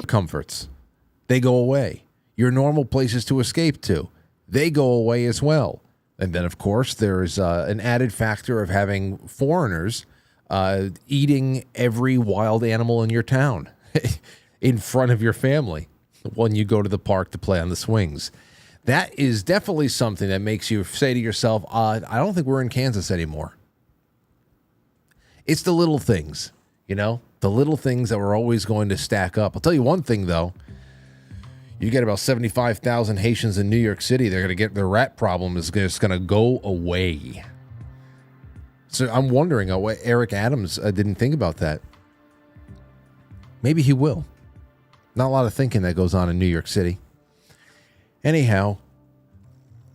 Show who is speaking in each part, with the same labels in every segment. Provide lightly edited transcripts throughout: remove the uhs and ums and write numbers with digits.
Speaker 1: Comforts, they go away. Your normal places to escape to, they go away as well. And then, of course, there's an added factor of having foreigners eating every wild animal in your town in front of your family when you go to the park to play on the swings. That is definitely something that makes you say to yourself, I don't think we're in Kansas anymore. It's the little things, you know, the little things that were always going to stack up. I'll tell you one thing, though. You get about 75,000 Haitians in New York City. They're going to get their rat problem is just going to go away. So I'm wondering what Eric Adams didn't think about that. Maybe he will. Not a lot of thinking that goes on in New York City. Anyhow,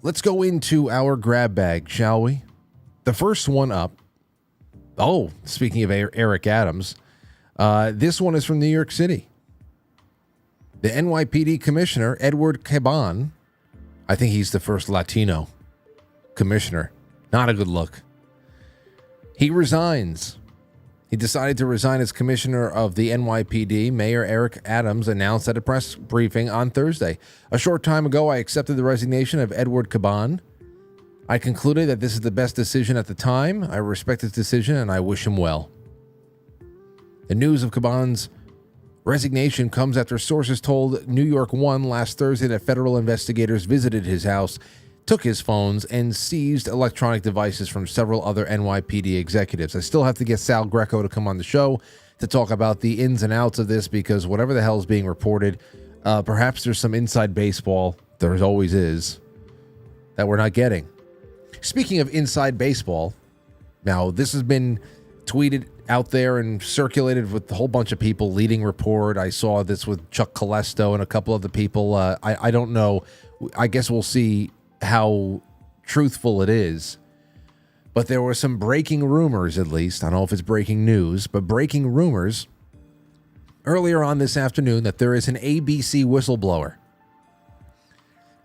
Speaker 1: let's go into our grab bag, shall we? The first one up. Oh, speaking of Eric Adams, this one is from New York City. The NYPD commissioner, Edward Caban, I think he's the first Latino commissioner. Not a good look. He resigns. He decided to resign as commissioner of the NYPD. Mayor Eric Adams announced at a press briefing on Thursday. A short time ago, I accepted the resignation of Edward Caban. I concluded that this is the best decision at the time. I respect his decision and I wish him well. The news of Caban's resignation comes after sources told New York One last Thursday that federal investigators visited his house, took his phones, and seized electronic devices from several other NYPD executives. I still have to get Sal Greco to come on the show to talk about the ins and outs of this, because whatever the hell is being reported, perhaps there's some inside baseball, there always is, that we're not getting. Speaking of inside baseball, now this has been tweeted out there and circulated with a whole bunch of people. Leading report. I saw this with Chuck Colesto and a couple of the people. I don't know. I guess we'll see how truthful it is. But there were some breaking rumors, at least. I don't know if it's breaking news, but breaking rumors earlier on this afternoon that there is an ABC whistleblower.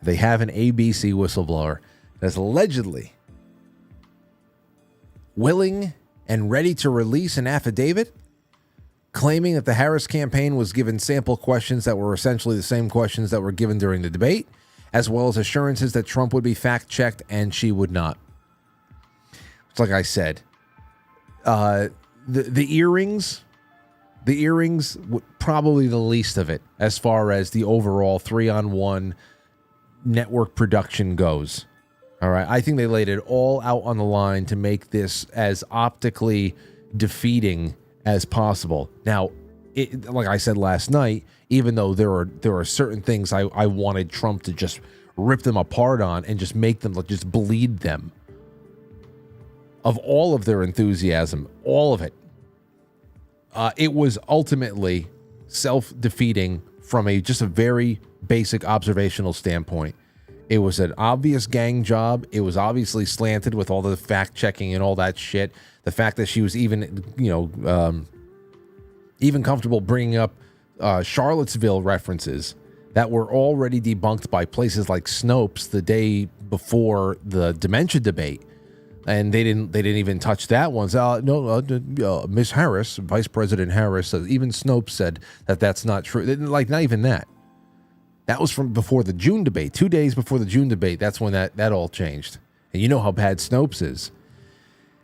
Speaker 1: They have an ABC whistleblower that's allegedly willing and ready to release an affidavit claiming that the Harris campaign was given sample questions that were essentially the same questions that were given during the debate, as well as assurances that Trump would be fact-checked and she would not. It's like I said, the earrings, probably the least of it as far as the overall 3-on-1 network production goes. All right, I think they laid it all out on the line to make this as optically defeating as possible. Now, like I said last night, even though there are certain things I wanted Trump to just rip them apart on and just make them, just bleed them of all of their enthusiasm, all of it. It was ultimately self-defeating from just a very basic observational standpoint. It was an obvious gang job. It was obviously slanted with all the fact checking and all that shit. The fact that she was even comfortable bringing up Charlottesville references that were already debunked by places like Snopes the day before the dementia debate, and they didn't even touch that one. Miss Harris, Vice President Harris, even Snopes said that that's not true. Like, not even that. That was from before the June debate. 2 days before the June debate, that's when that all changed. And you know how bad Snopes is.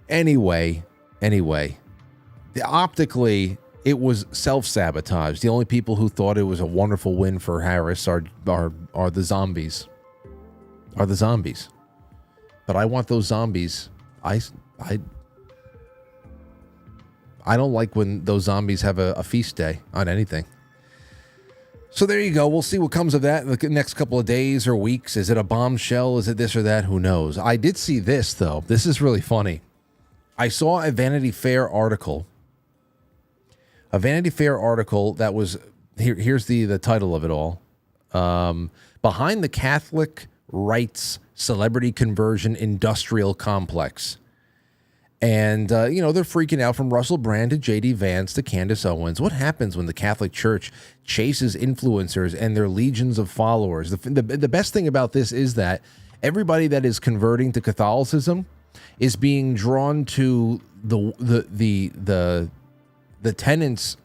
Speaker 1: Anyway, optically, it was self-sabotage. The only people who thought it was a wonderful win for Harris are the zombies. Are the zombies. But I want those zombies. I don't like when those zombies have a feast day on anything. So there you go. We'll see what comes of that in the next couple of days or weeks. Is it a bombshell? Is it this or that? Who knows? I did see this, though. This is really funny. I saw a Vanity Fair article. A Vanity Fair article that was... Here's the title of it all. Behind the Catholic Rights Celebrity Conversion Industrial Complex. And, they're freaking out from Russell Brand to J.D. Vance to Candace Owens. What happens when the Catholic Church chases influencers and their legions of followers? The best thing about this is that everybody that is converting to Catholicism is being drawn to the the tenets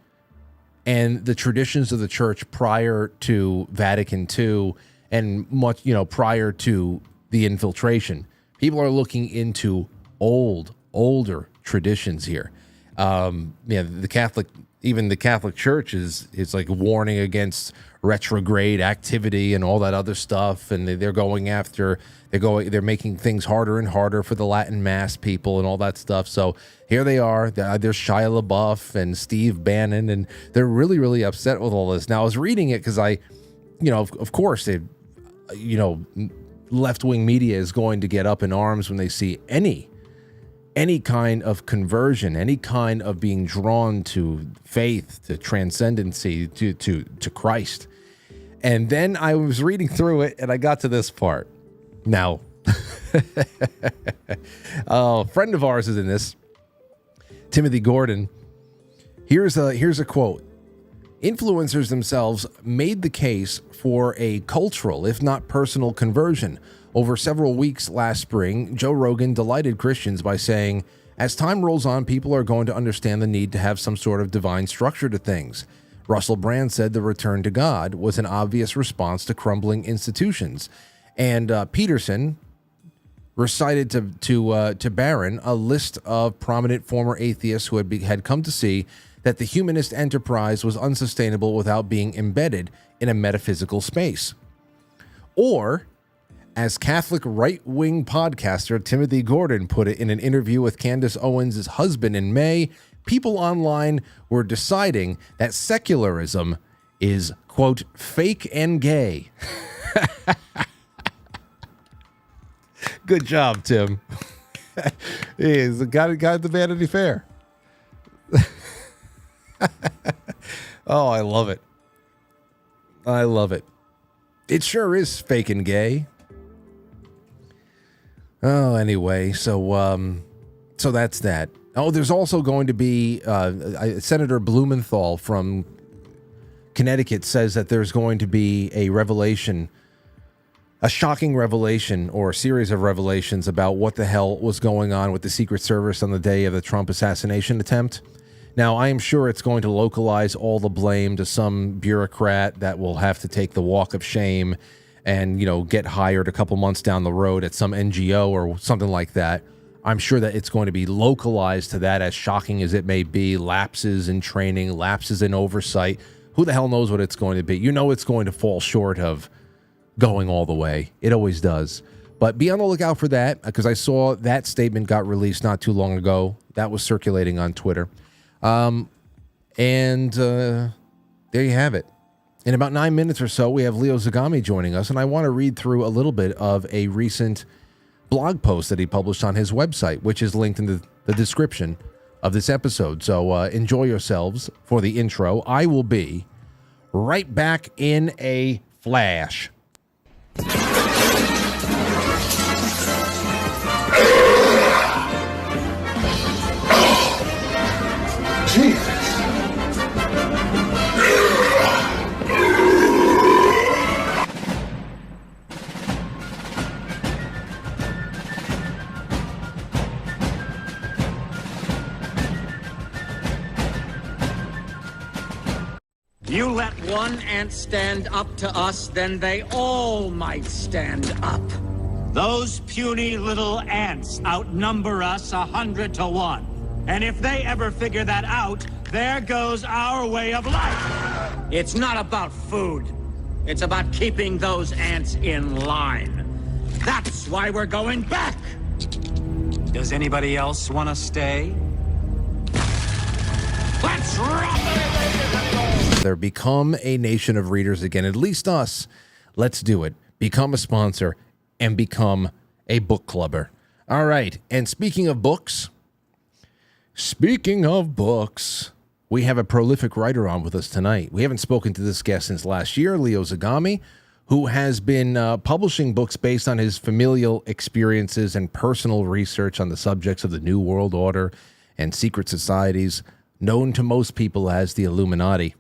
Speaker 1: and the traditions of the church prior to Vatican II and much, prior to the infiltration. People are looking into older traditions here. The Catholic Church is like warning against retrograde activity and all that other stuff, and they're making things harder and harder for the Latin Mass people and all that stuff. So here they are. There's Shia LaBeouf and Steve Bannon, and they're really, really upset with all this. Now, I was reading it because of course, left-wing media is going to get up in arms when they see any kind of conversion, any kind of being drawn to faith, to transcendency, to Christ. And then I was reading through it, and I got to this part. Now, a friend of ours is in this, Timothy Gordon. Here's a quote. Influencers themselves made the case for a cultural, if not personal, conversion. Over several weeks last spring, Joe Rogan delighted Christians by saying, as time rolls on, people are going to understand the need to have some sort of divine structure to things. Russell Brand said the return to God was an obvious response to crumbling institutions. And Peterson recited to Barron a list of prominent former atheists who had come to see that the humanist enterprise was unsustainable without being embedded in a metaphysical space. Or, as Catholic right-wing podcaster Timothy Gordon put it in an interview with Candace Owens' husband in May, people online were deciding that secularism is, quote, fake and gay. Good job, Tim. He's got the Vanity Fair. Oh, I love it. I love it. It sure is fake and gay. Oh, anyway, so that's that. Oh, there's also going to be Senator Blumenthal from Connecticut says that there's going to be a revelation, a shocking revelation or a series of revelations about what the hell was going on with the Secret Service on the day of the Trump assassination attempt. Now, I am sure it's going to localize all the blame to some bureaucrat that will have to take the walk of shame and, get hired a couple months down the road at some NGO or something like that. I'm sure that it's going to be localized to that, as shocking as it may be. Lapses in training, lapses in oversight. Who the hell knows what it's going to be? It's going to fall short of going all the way. It always does. But be on the lookout for that, because I saw that statement got released not too long ago. That was circulating on Twitter. There you have it. In about 9 minutes or so, we have Leo Zagami joining us, and I want to read through a little bit of a recent blog post that he published on his website, which is linked in the description of this episode. So enjoy yourselves for the intro. I will be right back in a flash.
Speaker 2: Jesus.
Speaker 3: You let one ant stand up to us, then they all might stand up. Those puny little ants outnumber us 100 to 1. And if they ever figure that out, there goes our way of life. It's not about food. It's about keeping those ants in line. That's why we're going back. Does anybody else want to stay? Let's rock!
Speaker 1: There, become a nation of readers again, at least us. Let's do it. Become a sponsor and become a book clubber. All right. And speaking of books, we have a prolific writer on with us tonight. We haven't spoken to this guest since last year, Leo Zagami, who has been publishing books based on his familial experiences and personal research on the subjects of the New World Order and secret societies, known to most people as the Illuminati.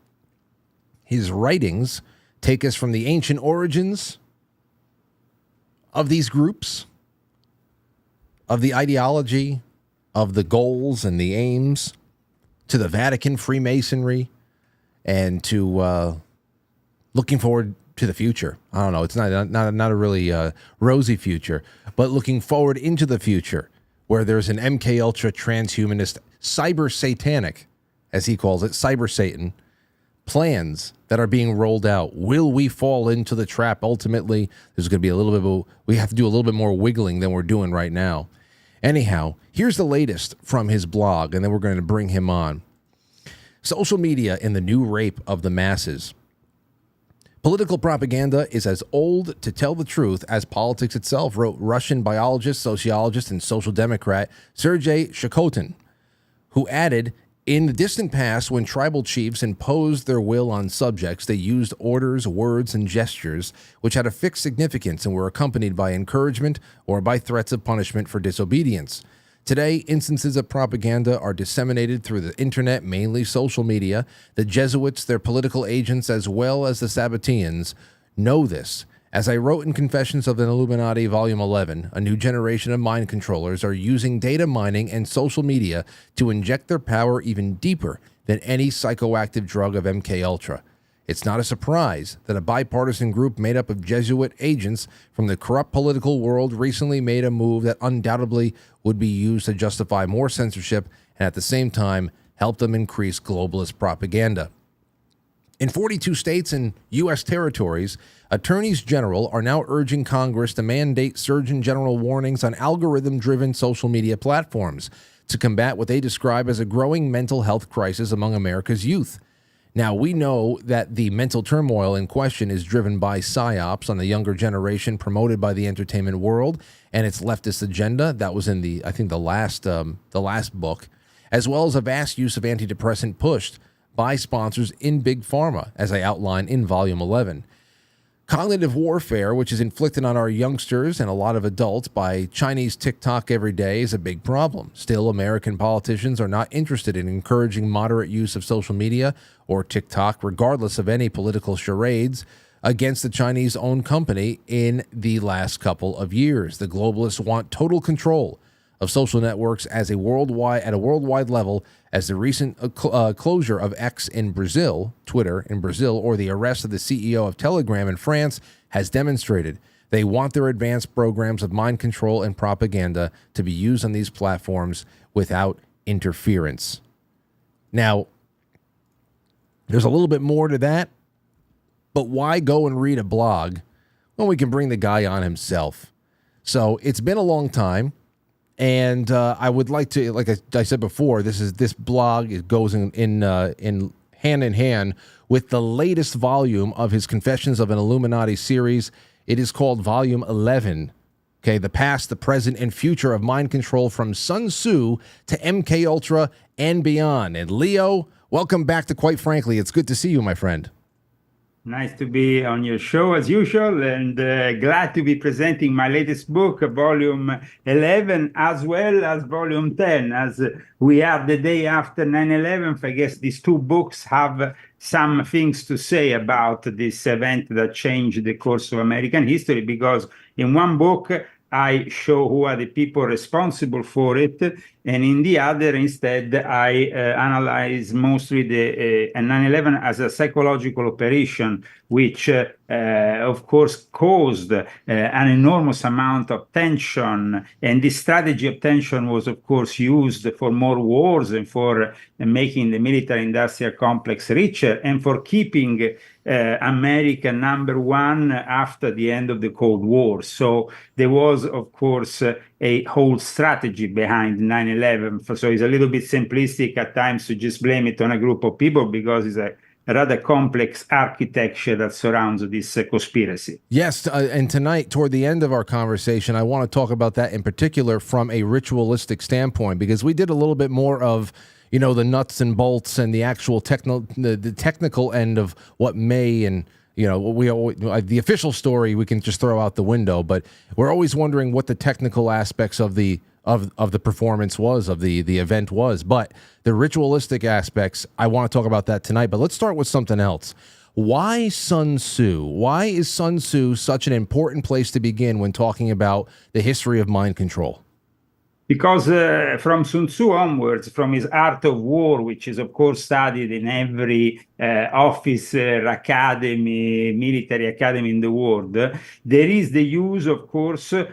Speaker 1: His writings take us from the ancient origins of these groups, of the ideology, of the goals and the aims, to the Vatican, Freemasonry, and to looking forward to the future. I don't know. It's not a really rosy future, but looking forward into the future where there's an MK Ultra transhumanist cyber satanic, as he calls it, cyber Satan, plans that are being rolled out. Will we fall into the trap? Ultimately, there's going to be a little bit we have to do a little bit more wiggling than we're doing right now. Anyhow, here's the latest from his blog, and then we're going to bring him on. Social media and the new rape of the masses. Political propaganda is as old, to tell the truth, as politics itself, wrote Russian biologist, sociologist, and social democrat Sergei Shakotin, who added, in the distant past, when tribal chiefs imposed their will on subjects, they used orders, words, and gestures which had a fixed significance and were accompanied by encouragement or by threats of punishment for disobedience. Today, instances of propaganda are disseminated through the internet, mainly social media. The Jesuits, their political agents, as well as the Sabbateans, know this. As I wrote in Confessions of an Illuminati, Volume 11, a new generation of mind controllers are using data mining and social media to inject their power even deeper than any psychoactive drug of MK Ultra. It's not a surprise that a bipartisan group made up of Jesuit agents from the corrupt political world recently made a move that undoubtedly would be used to justify more censorship and at the same time help them increase globalist propaganda. In 42 states and U.S. territories, attorneys general are now urging Congress to mandate Surgeon General warnings on algorithm-driven social media platforms to combat what they describe as a growing mental health crisis among America's youth. Now, we know that the mental turmoil in question is driven by psyops on the younger generation promoted by the entertainment world and its leftist agenda. That was in the last book, as well as a vast use of antidepressant pushed by sponsors in Big Pharma, as I outline in Volume 11. Cognitive warfare, which is inflicted on our youngsters and a lot of adults by Chinese TikTok every day, is a big problem. Still, American politicians are not interested in encouraging moderate use of social media or TikTok, regardless of any political charades, against the Chinese-owned company in the last couple of years. The globalists want total control of social networks at a worldwide level, as the recent closure of X in Brazil, Twitter in Brazil, or the arrest of the CEO of Telegram in France has demonstrated. They want their advanced programs of mind control and propaganda to be used on these platforms without interference. Now, there's a little bit more to that, but why go and read a blog when we can bring the guy on himself? So it's been a long time. And I would like to, like I said before, this blog goes in hand in hand with the latest volume of his Confessions of an Illuminati series. It is called Volume 11. Okay, the past, the present, and future of mind control from Sun Tzu to MK Ultra and beyond. And Leo, welcome back to Quite Frankly. It's good to see you, my friend.
Speaker 2: Nice to be on your show as usual, and glad to be presenting my latest book, Volume 11, as well as Volume 10. As we are the day after 9/11, I guess these two books have some things to say about this event that changed the course of American history, because in one book, I show who are the people responsible for it, and in the other, instead, I analyze mostly the 9/11 as a psychological operation, which, of course, caused an enormous amount of tension. And this strategy of tension was, of course, used for more wars and for making the military-industrial complex richer and for keeping America number one after the end of the Cold War. So there was, of course, a whole strategy behind 9/11. So it's a little bit simplistic at times to just blame it on a group of people, because it's a rather complex architecture that surrounds this conspiracy.
Speaker 1: Yes, and tonight, toward the end of our conversation, I want to talk about that in particular from a ritualistic standpoint, because we did a little bit more of, you know, the nuts and bolts and the actual the technical end of what may, and you know, the official story we can just throw out the window, but we're always wondering what the technical aspects of the performance was, of the event was. But the ritualistic aspects, I want to talk about that tonight. But let's start with something else. Why Sun Tzu? Why is Sun Tzu such an important place to begin when talking about the history of mind control?
Speaker 2: Because from Sun Tzu onwards, from his Art of War, which is, of course, studied in every officer, academy, military academy in the world, there is the use, of course, of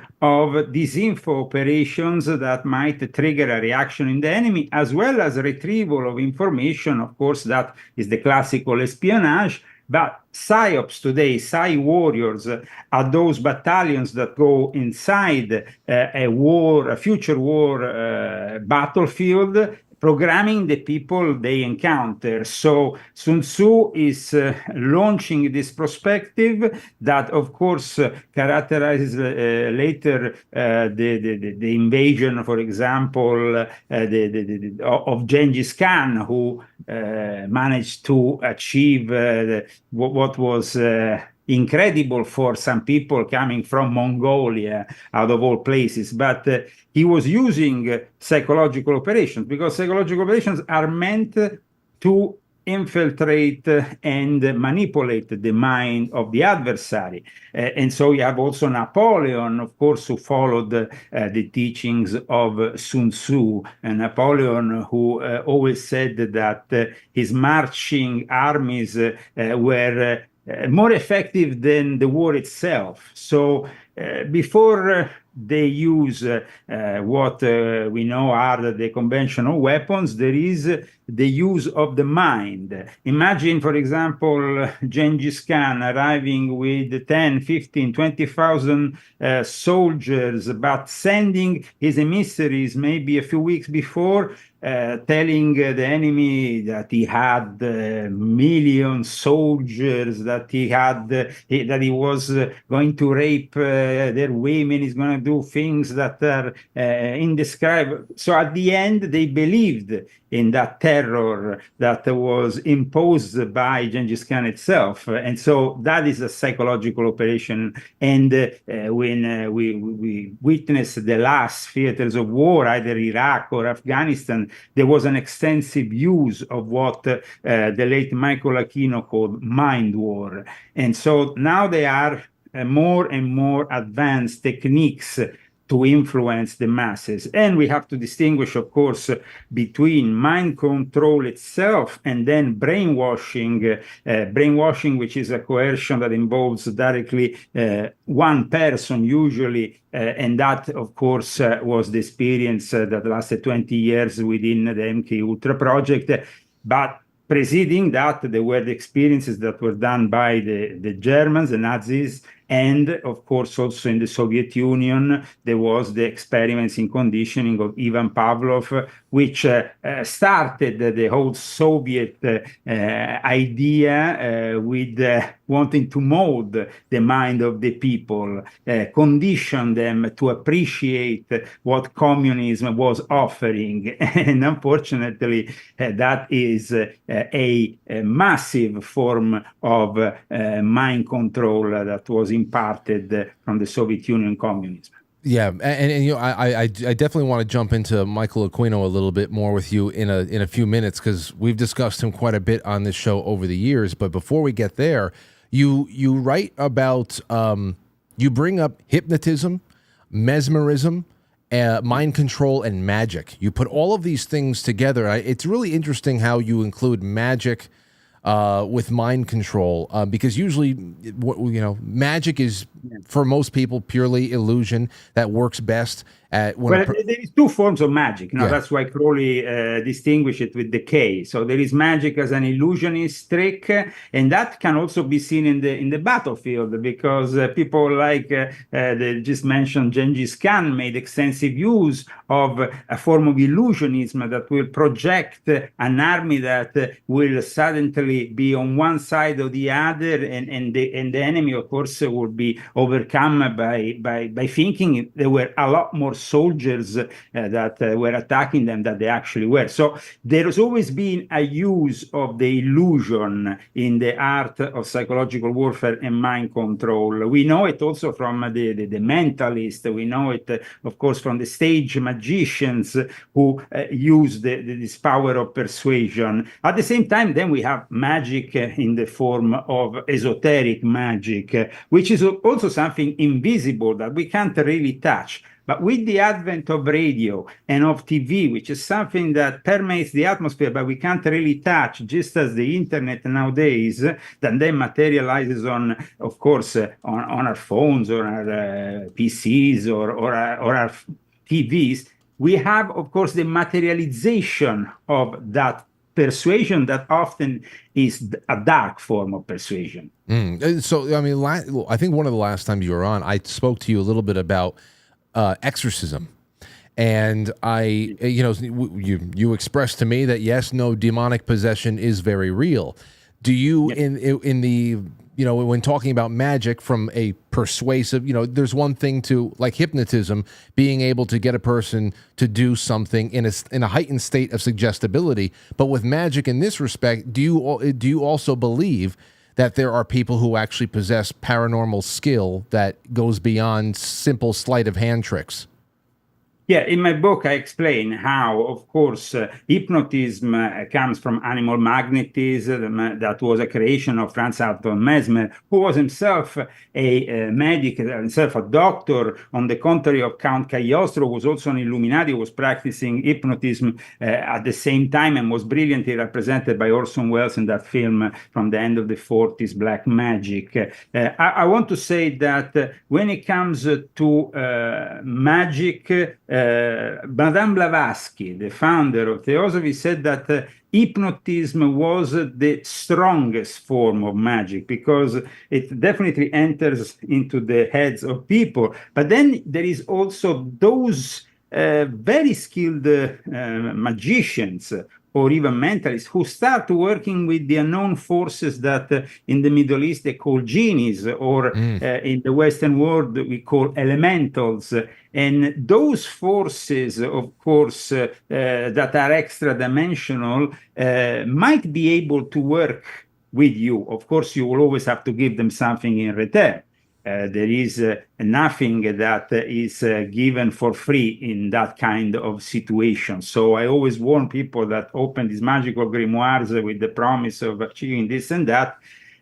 Speaker 2: disinfo operations that might trigger a reaction in the enemy, as well as retrieval of information. Of course, that is the classical espionage. But PSYOPs today, Psy warriors, are those battalions that go inside a future war battlefield, programming the people they encounter. So Sun Tzu is launching this perspective that, of course, characterizes later the invasion, for example, of Genghis Khan, who managed to achieve what was incredible for some people coming from Mongolia, out of all places. But he was using psychological operations, because psychological operations are meant to infiltrate and manipulate the mind of the adversary. And so you have also Napoleon, of course, who followed the teachings of Sun Tzu, and Napoleon, who always said that his marching armies were more effective than the war itself. So before they use what we know are the conventional weapons, there is the use of the mind. Imagine, for example, Genghis Khan arriving with 10, 15, 20,000 soldiers, but sending his emissaries maybe a few weeks before, telling the enemy that he had million soldiers, that he was going to rape their women, he's going to do things that are indescribable. So at the end, they believed in that terror that was imposed by Genghis Khan itself. And so that is a psychological operation. And when we witnessed the last theaters of war, either Iraq or Afghanistan, there was an extensive use of what the late Michael Aquino called mind war. And so now there are more and more advanced techniques to influence the masses. And we have to distinguish, of course, between mind control itself and then brainwashing, which is a coercion that involves directly one person usually. And that, of course, was the experience that lasted 20 years within the MK Ultra project. But preceding that, there were the experiences that were done by the Germans, the Nazis, and of course, also in the Soviet Union, there was the experiments in conditioning of Ivan Pavlov, which started the whole Soviet idea with wanting to mold the mind of the people, condition them to appreciate what communism was offering. And unfortunately, that is a massive form of mind control that was imparted from the Soviet Union communism.
Speaker 1: Yeah, and you know, I definitely want to jump into Michael Aquino a little bit more with you in a few minutes, because we've discussed him quite a bit on this show over the years. But before we get there, you write about you bring up hypnotism, mesmerism, mind control, and magic. You put all of these things together. It's really interesting how you include magic with mind control, because usually, magic is for most people purely illusion that works best at when.
Speaker 2: Well, there is two forms of magic. That's why Crowley distinguished it with decay. So there is magic as an illusionist trick, and that can also be seen in the battlefield, because people like the just mentioned Genghis Khan made extensive use of a form of illusionism that will project an army that will suddenly be on one side or the other, and the enemy, of course, would be overcome by thinking there were a lot more soldiers that were attacking them than they actually were. So there has always been a use of the illusion in the art of psychological warfare and mind control. We know it also from the mentalist. We know it, of course, from the stage magicians who use this power of persuasion. At the same time, then we have magic in the form of esoteric magic, which is also something invisible that we can't really touch. But with the advent of radio and of TV, which is something that permeates the atmosphere, but we can't really touch, just as the internet nowadays, that then materializes on, of course, on our phones or our PCs or our TVs, we have, of course, the materialization of that persuasion that often is a dark form of persuasion.
Speaker 1: So, I mean, I think one of the last times you were on, I spoke to you a little bit about exorcism. And you expressed to me that, yes, no, demonic possession is very real. Do you, in the, when talking about magic from a persuasive, there's one thing to, like hypnotism, being able to get a person to do something in a heightened state of suggestibility. But with magic in this respect, do you also believe that there are people who actually possess paranormal skill that goes beyond simple sleight of hand tricks?
Speaker 2: Yeah, in my book, I explain how, of course, hypnotism comes from animal magnetism. That was a creation of Franz Anton Mesmer, who was himself a medic, himself a doctor, on the contrary of Count Cagliostro, who was also an Illuminati, who was practicing hypnotism at the same time and was brilliantly represented by Orson Welles in that film from the end of the 40s, Black Magic. I want to say that when it comes to magic, Madame Blavatsky, the founder of Theosophy, said that hypnotism was the strongest form of magic because it definitely enters into the heads of people. But then there is also those very skilled magicians or even mentalists who start working with the unknown forces that in the Middle East they call genies, or in the Western world we call elementals. And those forces, of course, that are extra-dimensional might be able to work with you. Of course, you will always have to give them something in return. There is nothing that is given for free in that kind of situation. So I always warn people that open these magical grimoires with the promise of achieving this and that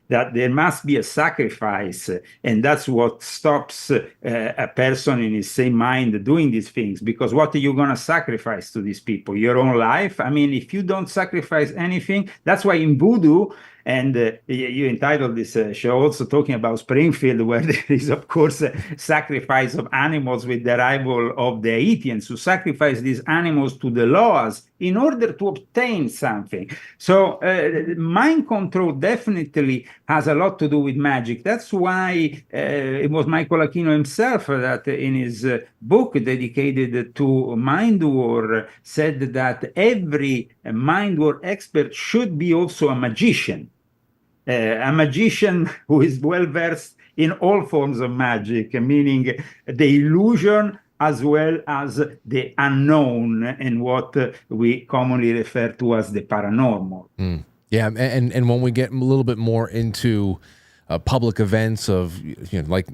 Speaker 2: there must be a sacrifice. And that's what stops a person in his sane mind doing these things. Because what are you going to sacrifice to these people? Your own life? I mean, if you don't sacrifice anything, that's why in voodoo, and you entitled this show also talking about Springfield, where there is, of course, a sacrifice of animals with the arrival of the Haitians, who sacrifice these animals to the Loas in order to obtain something. So mind control definitely has a lot to do with magic. That's why it was Michael Aquino himself that in his book dedicated to mind war said that every mind war expert should be also a magician. A magician who is well versed in all forms of magic, meaning the illusion as well as the unknown and what we commonly refer to as the paranormal.
Speaker 1: Yeah, and when we get a little bit more into public events of, like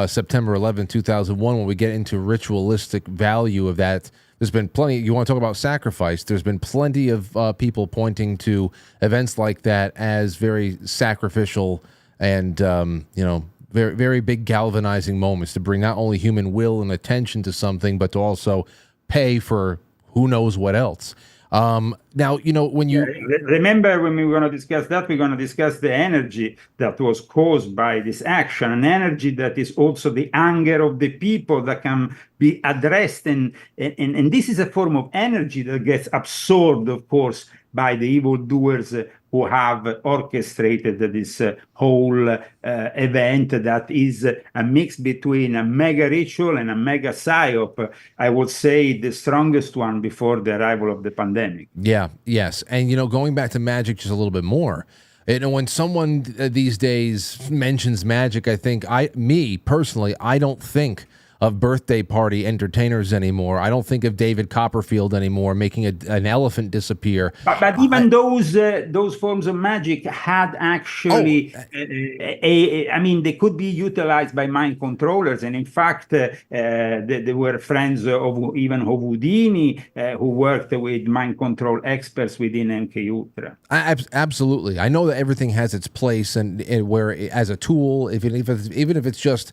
Speaker 1: September 11, 2001, when we get into ritualistic value of that, there's been plenty. You want to talk about sacrifice? There's been plenty of people pointing to events like that as very sacrificial and very, very big galvanizing moments to bring not only human will and attention to something, but to also pay for who knows what else. Now, when you
Speaker 2: remember when we were going to discuss that, we're going to discuss the energy that was caused by this action, an energy that is also the anger of the people that can be addressed. And this is a form of energy that gets absorbed, of course, by the evildoers who have orchestrated this whole event that is a mix between a mega ritual and a mega psyop. I would say the strongest one before the arrival of the pandemic.
Speaker 1: Yeah, yes. And, going back to magic just a little bit more, when someone these days mentions magic, I think me personally, I don't think of birthday party entertainers anymore. I don't think of David Copperfield anymore making an elephant disappear.
Speaker 2: But even those forms of magic had actually, they could be utilized by mind controllers. And in fact, they were friends of even Houdini, who worked with mind control experts within MK Ultra.
Speaker 1: Absolutely. I know that everything has its place and where as a tool, even if it's just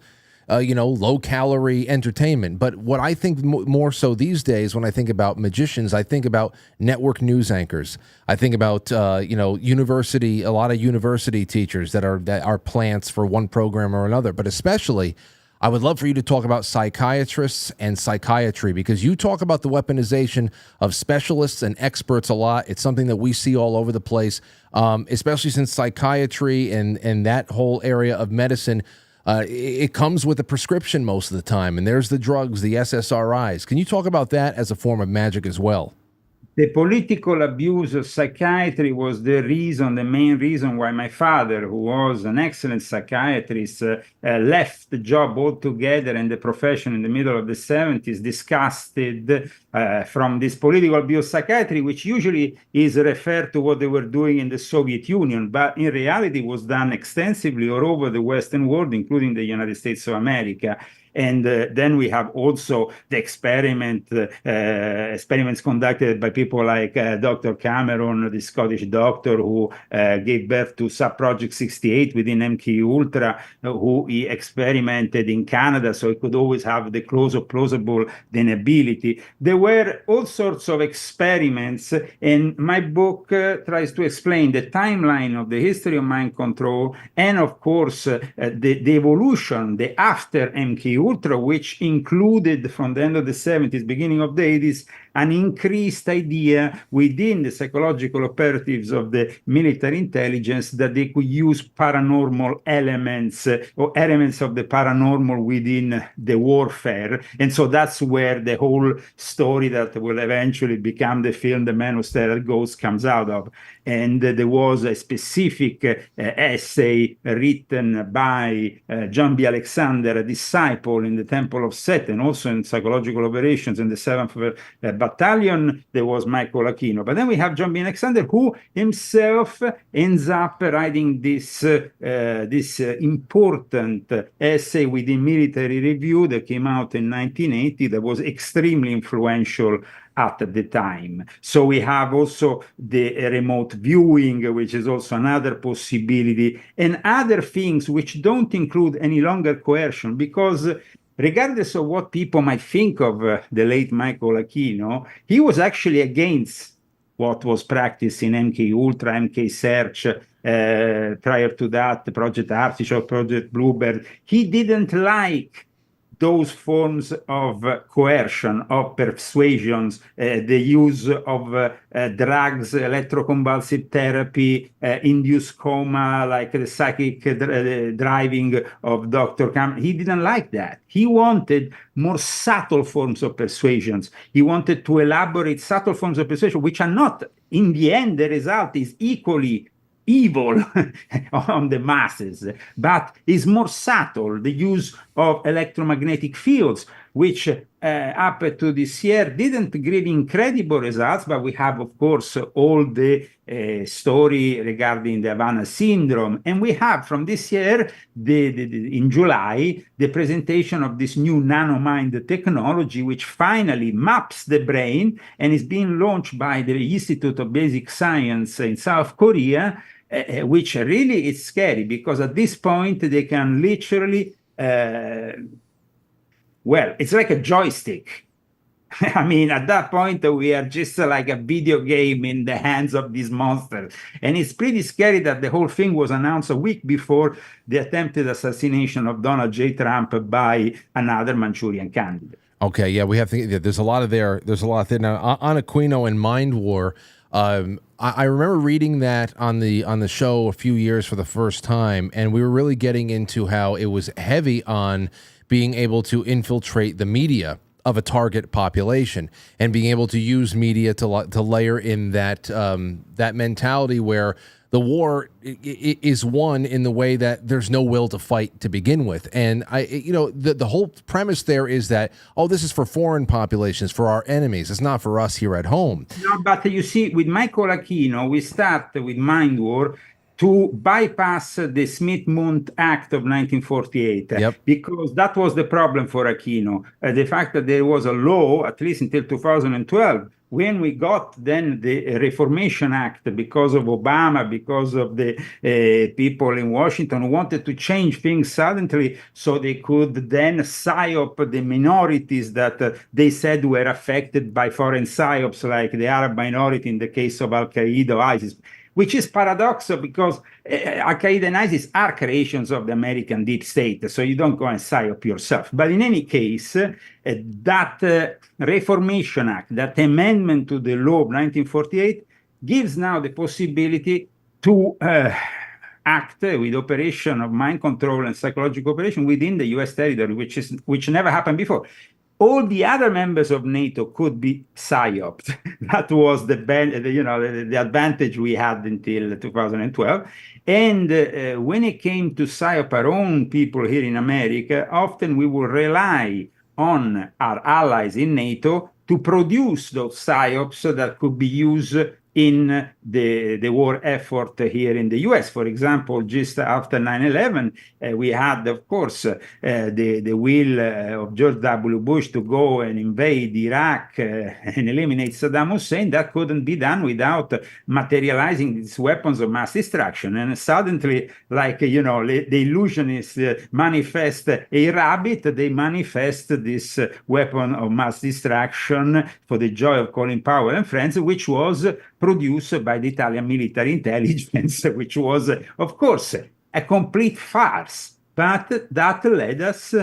Speaker 1: low-calorie entertainment. But what I think more so these days, when I think about magicians, I think about network news anchors. I think about a lot of university teachers that are plants for one program or another. But especially, I would love for you to talk about psychiatrists and psychiatry, because you talk about the weaponization of specialists and experts a lot. It's something that we see all over the place, especially since psychiatry and that whole area of medicine, it comes with a prescription most of the time, and there's the drugs, the SSRIs. Can you talk about that as a form of magic as well?
Speaker 2: The political abuse of psychiatry was the main reason why my father, who was an excellent psychiatrist, left the job altogether and the profession in the middle of the 70s, disgusted from this political abuse of psychiatry, which usually is referred to what they were doing in the Soviet Union, but in reality was done extensively all over the Western world, including the United States of America. And then we have also the experiments conducted by people like Dr. Cameron, the Scottish doctor who gave birth to Subproject 68 within MK Ultra, who he experimented in Canada, so he could always have the close of plausible deniability. There were all sorts of experiments, and my book tries to explain the timeline of the history of mind control, and of course the evolution, the after MK Ultra, which included from the end of the 70s, beginning of the 80s, an increased idea within the psychological operatives of the military intelligence that they could use paranormal elements or elements of the paranormal within the warfare. And so that's where the whole story that will eventually become the film The Man Who Stared at Ghosts comes out of. And there was a specific essay written by John B. Alexander, a disciple in the Temple of Set, and also in psychological operations in the 7th Battalion. There was Michael Aquino. But then we have John B. Alexander, who himself ends up writing this important essay within Military Review that came out in 1980 that was extremely influential at the time. So we have also the remote viewing, which is also another possibility, and other things which don't include any longer coercion, because regardless of what people might think of the late Michael Aquino, he was actually against what was practiced in MK Ultra, MK Search, prior to that, Project Artichoke, Project Bluebird. He didn't like those forms of coercion, of persuasions, the use of drugs, electroconvulsive therapy, induced coma, like the psychic driving of Dr. Cameron. He didn't like that. He wanted more subtle forms of persuasions. He wanted to elaborate subtle forms of persuasion, which are not, in the end, the result is equally evil on the masses, but is more subtle. The use of electromagnetic fields, which up to this year didn't give incredible results, but we have, of course, all the story regarding the Havana syndrome. And we have from this year, in July, the presentation of this new nanomind technology, which finally maps the brain and is being launched by the Institute of Basic Science in South Korea, which really is scary, because at this point they can literally, it's like a joystick. I mean, at that point, we are just like a video game in the hands of these monsters. And it's pretty scary that the whole thing was announced a week before the attempted assassination of Donald J. Trump by another Manchurian candidate.
Speaker 1: Okay, yeah, we have to. There's a lot there. Now, on Aquino and Mind War, I remember reading that on the show a few years for the first time, and we were really getting into how it was heavy on being able to infiltrate the media of a target population and being able to use media to layer in that that mentality where the war is won in the way that there's no will to fight to begin with. And the whole premise there is that, this is for foreign populations, for our enemies. It's not for us here at home.
Speaker 2: No, but you see, with Michael Aquino, we start with Mind War to bypass the Smith-Mundt Act of 1948, because that was the problem for Aquino. The fact that there was a law, at least until 2012, when we got then the Reformation Act, because of Obama, because of the people in Washington who wanted to change things suddenly so they could then psyop the minorities that they said were affected by foreign psyops, like the Arab minority in the case of Al-Qaeda or ISIS, which is paradoxical because Al-Qaeda and ISIS are creations of the American deep state, so you don't go and psyop yourself. But in any case, that Reformation Act, that amendment to the law of 1948, gives now the possibility to act with operation of mind control and psychological operation within the U.S. territory, which never happened before. All the other members of NATO could be psyoped. That was the advantage we had until 2012. And when it came to psyop our own people here in America, often we will rely on our allies in NATO to produce those psyops that could be used in the war effort here in the US. For example, just after 9/11, we had, of course, the will of George W. Bush to go and invade Iraq and eliminate Saddam Hussein. That couldn't be done without materializing these weapons of mass destruction. And suddenly, like, the illusionists manifest a rabbit, they manifest this weapon of mass destruction for the joy of Colin Powell and friends, which was produced by the Italian military intelligence, which was, of course, a complete farce. But that led us,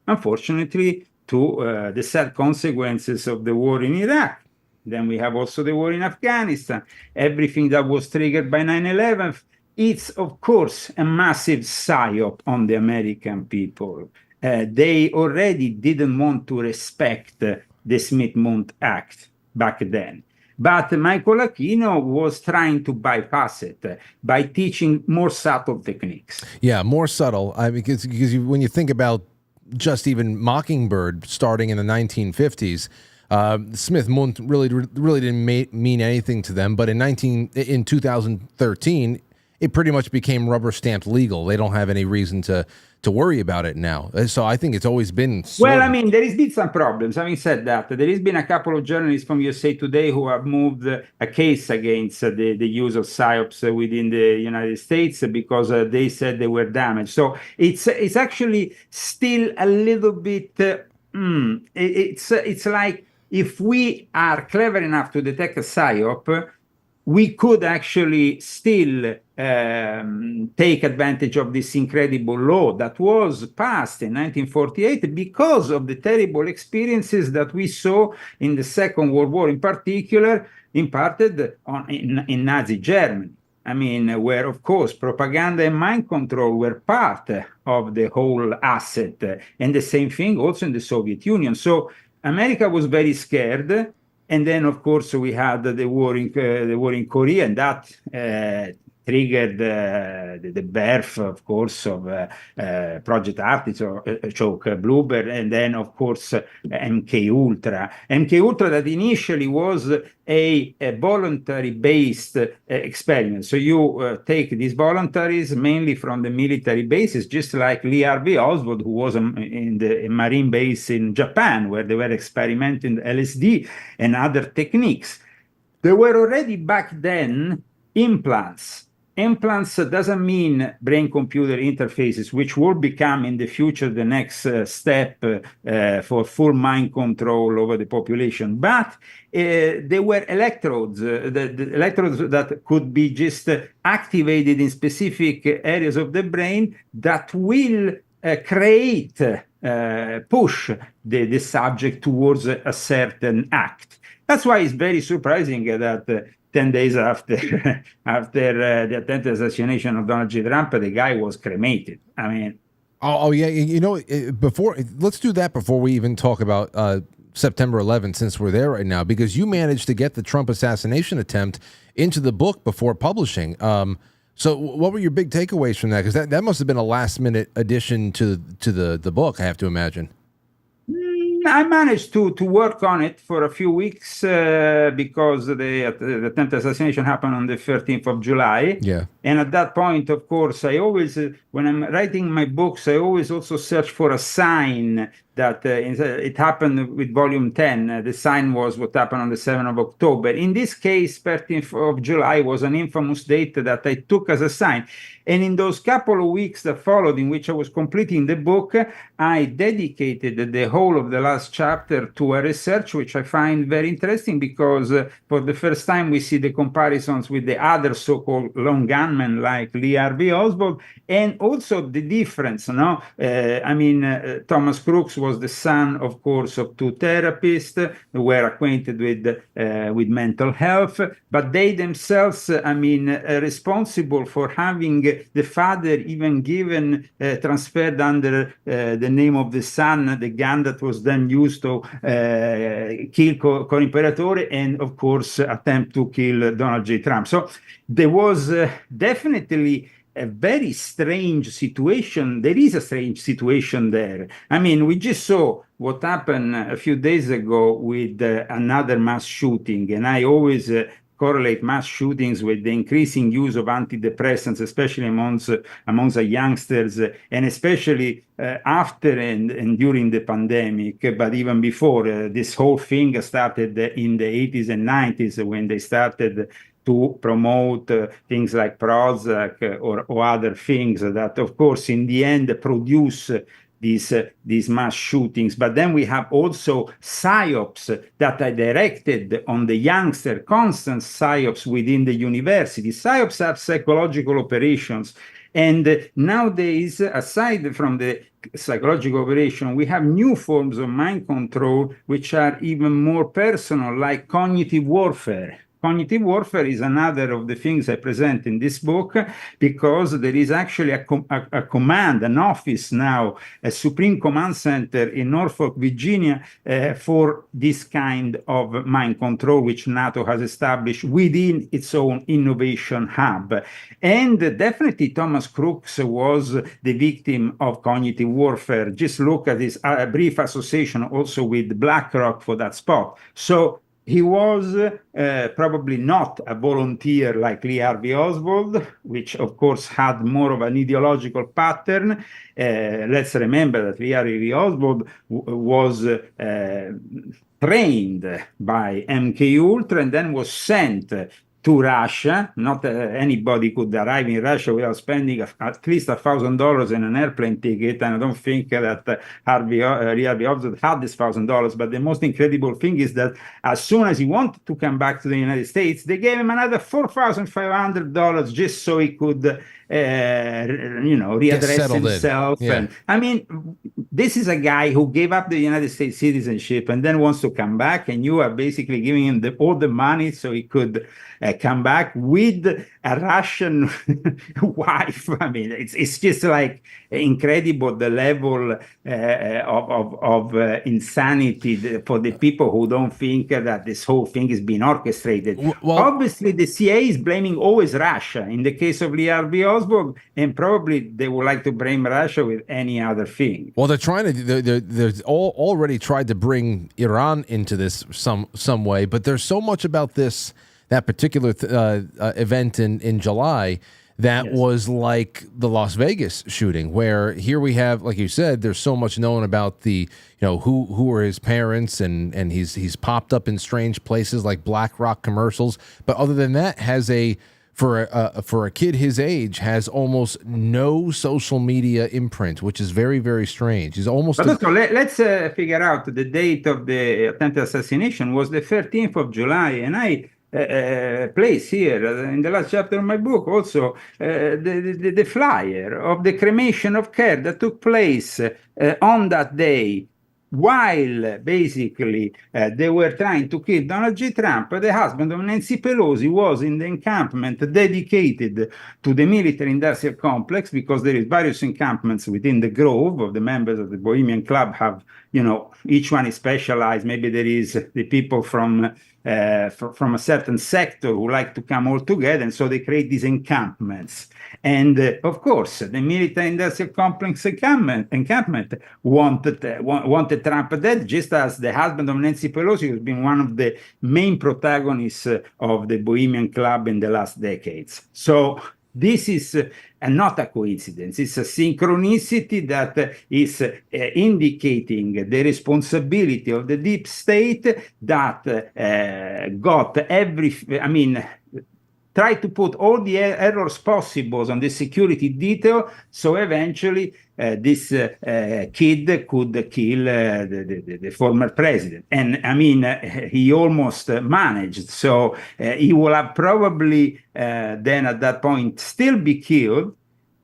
Speaker 2: unfortunately, to the sad consequences of the war in Iraq. Then we have also the war in Afghanistan. Everything that was triggered by 9/11, it's, of course, a massive psyop on the American people. They already didn't want to respect the Smith-Mundt Act back then. But Michael Aquino was trying to bypass it by teaching more subtle techniques.
Speaker 1: Yeah, more subtle. Because when you think about just even Mockingbird starting in the 1950s, Smith-Mundt really didn't mean anything to them. But in 2013, it pretty much became rubber stamped legal. They don't have any reason to worry about it now. So I think it's always been.
Speaker 2: Well, I mean, there has been some problems. Having said that, there has been a couple of journalists from USA Today who have moved a case against the use of psyops within the United States because they said they were damaged. So it's actually still a little bit. It's like if we are clever enough to detect a psyop, we could actually still take advantage of this incredible law that was passed in 1948 because of the terrible experiences that we saw in the Second World War, in particular, imparted in Nazi Germany. I mean, where, of course, propaganda and mind control were part of the whole asset, and the same thing also in the Soviet Union. So America was very scared. And then, of course, we had the war in Korea, and that triggered the birth, of course, of Project Artichoke, Bluebird, and then, of course, MK Ultra. MK Ultra that initially was a voluntary-based experiment. So you take these voluntaries mainly from the military bases, just like Lee Harvey Oswald, who was in the Marine base in Japan, where they were experimenting LSD and other techniques. There were already back then implants. Implants doesn't mean brain-computer interfaces, which will become in the future the next step for full mind control over the population. But they were electrodes, the electrodes that could be just activated in specific areas of the brain that will push the subject towards a certain act. That's why it's very surprising that 10 days after the attempted assassination of Donald J. Trump, the guy was cremated. I mean,
Speaker 1: oh yeah, let's do that before we even talk about September 11th, since we're there right now, because you managed to get the Trump assassination attempt into the book before publishing. So what were your big takeaways from that? Because that must have been a last-minute addition to the book, I have to imagine.
Speaker 2: I managed to work on it for a few weeks because the attempted assassination happened on the 13th of July.
Speaker 1: Yeah.
Speaker 2: And at that point, of course, I always, when I'm writing my books, I always also search for a sign that it happened with volume 10. The sign was what happened on the 7th of October. In this case, 13th of July was an infamous date that I took as a sign. And in those couple of weeks that followed, in which I was completing the book, I dedicated the whole of the last chapter to a research which I find very interesting, because for the first time we see the comparisons with the other so-called lone gunmen like Lee Harvey Oswald, and also the difference. Thomas Crooks was the son, of course, of two therapists who were acquainted with mental health, but they themselves, responsible for having the father even given, transferred under the name of the son, the gun that was then used to kill Coimperatore, and of course attempt to kill Donald J. Trump. So there was definitely a very strange situation. There is a strange situation there. We just saw what happened a few days ago with another mass shooting, and I always correlate mass shootings with the increasing use of antidepressants, especially amongst the youngsters, and especially after and during the pandemic, but even before. This whole thing started in the 80s and 90s, when they started to promote things like Prozac or other things that, of course, in the end produce these mass shootings. But then we have also psyops that are directed on the youngster, constant psyops within the university. Psyops are psychological operations. And nowadays, aside from the psychological operation, we have new forms of mind control, which are even more personal, like cognitive warfare. Cognitive warfare is another of the things I present in this book, because there is actually a command, an office now, a Supreme Command Center in Norfolk, Virginia, for this kind of mind control, which NATO has established within its own innovation hub. And definitely Thomas Crooks was the victim of cognitive warfare. Just look at this brief association also with BlackRock for that spot. So he was probably not a volunteer like Lee Harvey Oswald, which of course had more of an ideological pattern. Let's remember that Lee Harvey Oswald was trained by MK Ultra and then was sent to Russia. Not anybody could arrive in Russia without spending at least $1,000 in an airplane ticket, and I don't think that Lee Harvey Oswald had this $1,000. But the most incredible thing is that as soon as he wanted to come back to the United States, they gave him another $4,500 just so he could readdress himself.
Speaker 1: Yeah.
Speaker 2: And this is a guy who gave up the United States citizenship and then wants to come back, and you are basically giving him all the money so he could come back with a Russian wife. It's just like incredible, the level of insanity for the people who don't think that this whole thing is being orchestrated. Well, obviously, the CIA is blaming always Russia in the case of Lee Harvey Oswald, and probably they would like to blame Russia with any other thing.
Speaker 1: Well, they're trying to. They're already tried to bring Iran into this some way, but there's so much about that particular event in July that was like the Las Vegas shooting, where here we have, like you said, there's so much known about the, who were his parents, and he's popped up in strange places like BlackRock commercials. But other than that, has for a kid his age, has almost no social media imprint, which is very, very strange. He's almost.
Speaker 2: But let's figure out the date of the attempted assassination was the 13th of July, and I place here in the last chapter of my book also the flyer of the cremation of care that took place on that day, while basically they were trying to kill Donald J. Trump. The husband of Nancy Pelosi was in the encampment dedicated to the military-industrial complex, because there is various encampments within the grove of the members of the Bohemian Club have, each one is specialized. Maybe there is the people from a certain sector who like to come all together, and so they create these encampments. And of course, the military-industrial complex encampment wanted Trump dead, just as the husband of Nancy Pelosi has been one of the main protagonists of the Bohemian Club in the last decades. So this is not a coincidence. It's a synchronicity that is indicating the responsibility of the deep state that got try to put all the errors possible on the security detail, so eventually this kid could kill the former president. And he almost managed. So he will have probably then at that point still be killed.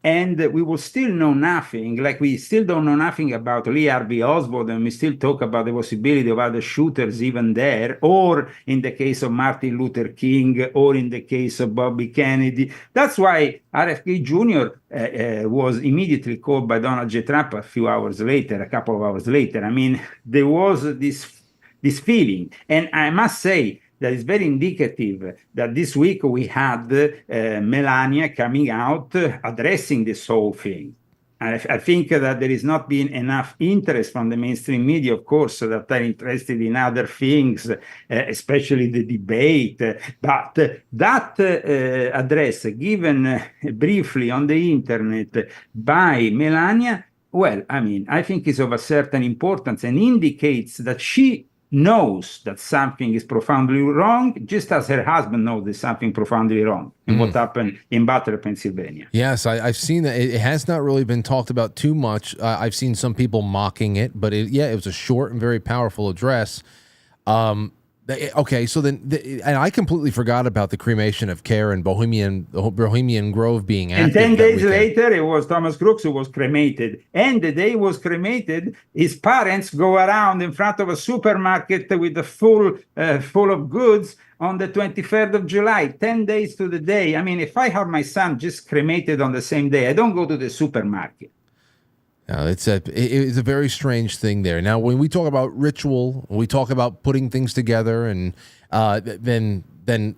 Speaker 2: And we will still know nothing, like we still don't know nothing about Lee Harvey Oswald, and we still talk about the possibility of other shooters even there, or in the case of Martin Luther King, or in the case of Bobby Kennedy. That's why RFK Jr. Was immediately called by Donald J. Trump a couple of hours later. There was this feeling, and I must say, that is very indicative that this week we had Melania coming out addressing this whole thing. I think that there has not been enough interest from the mainstream media, of course, that are interested in other things, especially the debate. But that address given briefly on the internet by Melania, well, I think is of a certain importance and indicates that she knows that something is profoundly wrong, just as her husband knows there's something profoundly wrong in what happened in Butler, Pennsylvania.
Speaker 1: Yes, I've seen that. It has not really been talked about too much. I've seen some people mocking it, but it was a short and very powerful address. Okay, so then, and I completely forgot about the cremation of Care and Bohemian Grove being active.
Speaker 2: And 10 days later, it was Thomas Crooks who was cremated. And the day he was cremated, his parents go around in front of a supermarket with a full of goods on the 23rd of July, 10 days to the day. If I have my son just cremated on the same day, I don't go to the supermarket.
Speaker 1: It's a very strange thing there. Now, when we talk about ritual, we talk about putting things together, and then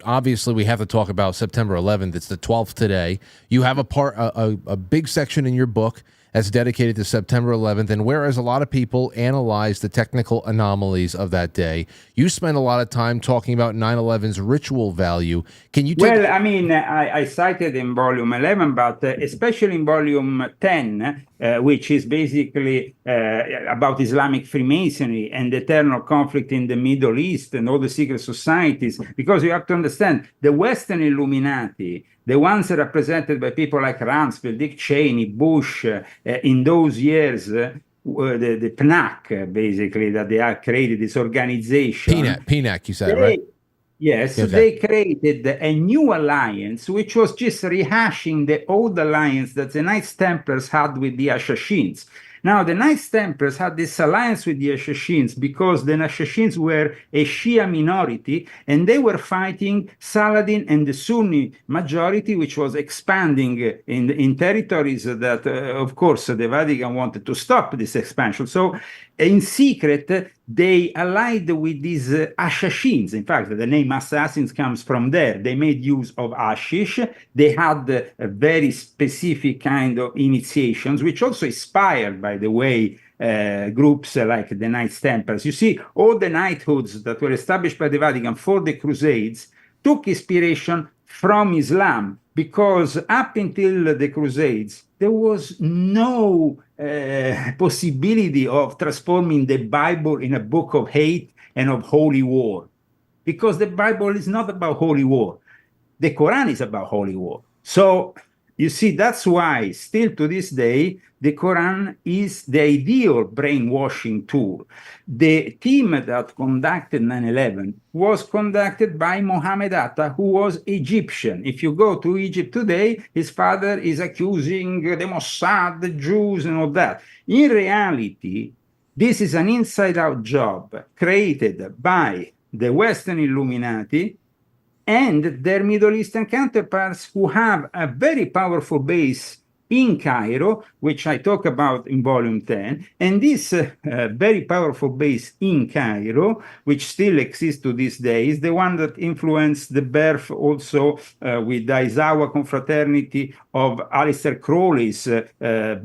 Speaker 1: obviously we have to talk about September 11th. It's the 12th today. You have a big section in your book that's dedicated to September 11th, and whereas a lot of people analyze the technical anomalies of that day, you spend a lot of time talking about 9/11's ritual value. Can you take...
Speaker 2: Well, I cited in volume 11, but especially in volume 10, which is basically about Islamic Freemasonry and the eternal conflict in the Middle East and all the secret societies, because you have to understand, the Western Illuminati, the ones represented by people like Rumsfeld, Dick Cheney, Bush, in those years, the PNAC, basically, that they have created this organization.
Speaker 1: PNAC, you said, right?
Speaker 2: Yes, okay. They created a new alliance, which was just rehashing the old alliance that the Knights Templars had with the Assassins. Now, the Knights Templars had this alliance with the Assassins because the Assassins were a Shia minority, and they were fighting Saladin and the Sunni majority, which was expanding in territories that, of course, the Vatican wanted to stop this expansion. So, in secret, they allied with these assassins. In fact, the name assassins comes from there. They made use of hashish. They had a very specific kind of initiations, which also inspired, by the way, groups like the Knights Templars. You see, all the knighthoods that were established by the Vatican for the Crusades took inspiration from Islam, because up until the Crusades, there was no possibility of transforming the Bible in a book of hate and of holy war, because the Bible is not about holy war. The Quran is about holy war. So, you see, that's why still to this day, the Quran is the ideal brainwashing tool. The team that conducted 9/11 was conducted by Mohammed Atta, who was Egyptian. If you go to Egypt today, his father is accusing the Mossad, the Jews, and all that. In reality, this is an inside-out job created by the Western Illuminati and their Middle Eastern counterparts, who have a very powerful base in Cairo, which I talk about in volume 10. And this very powerful base in Cairo, which still exists to this day, is the one that influenced the birth also with the Aizawa confraternity of Aleister Crowley's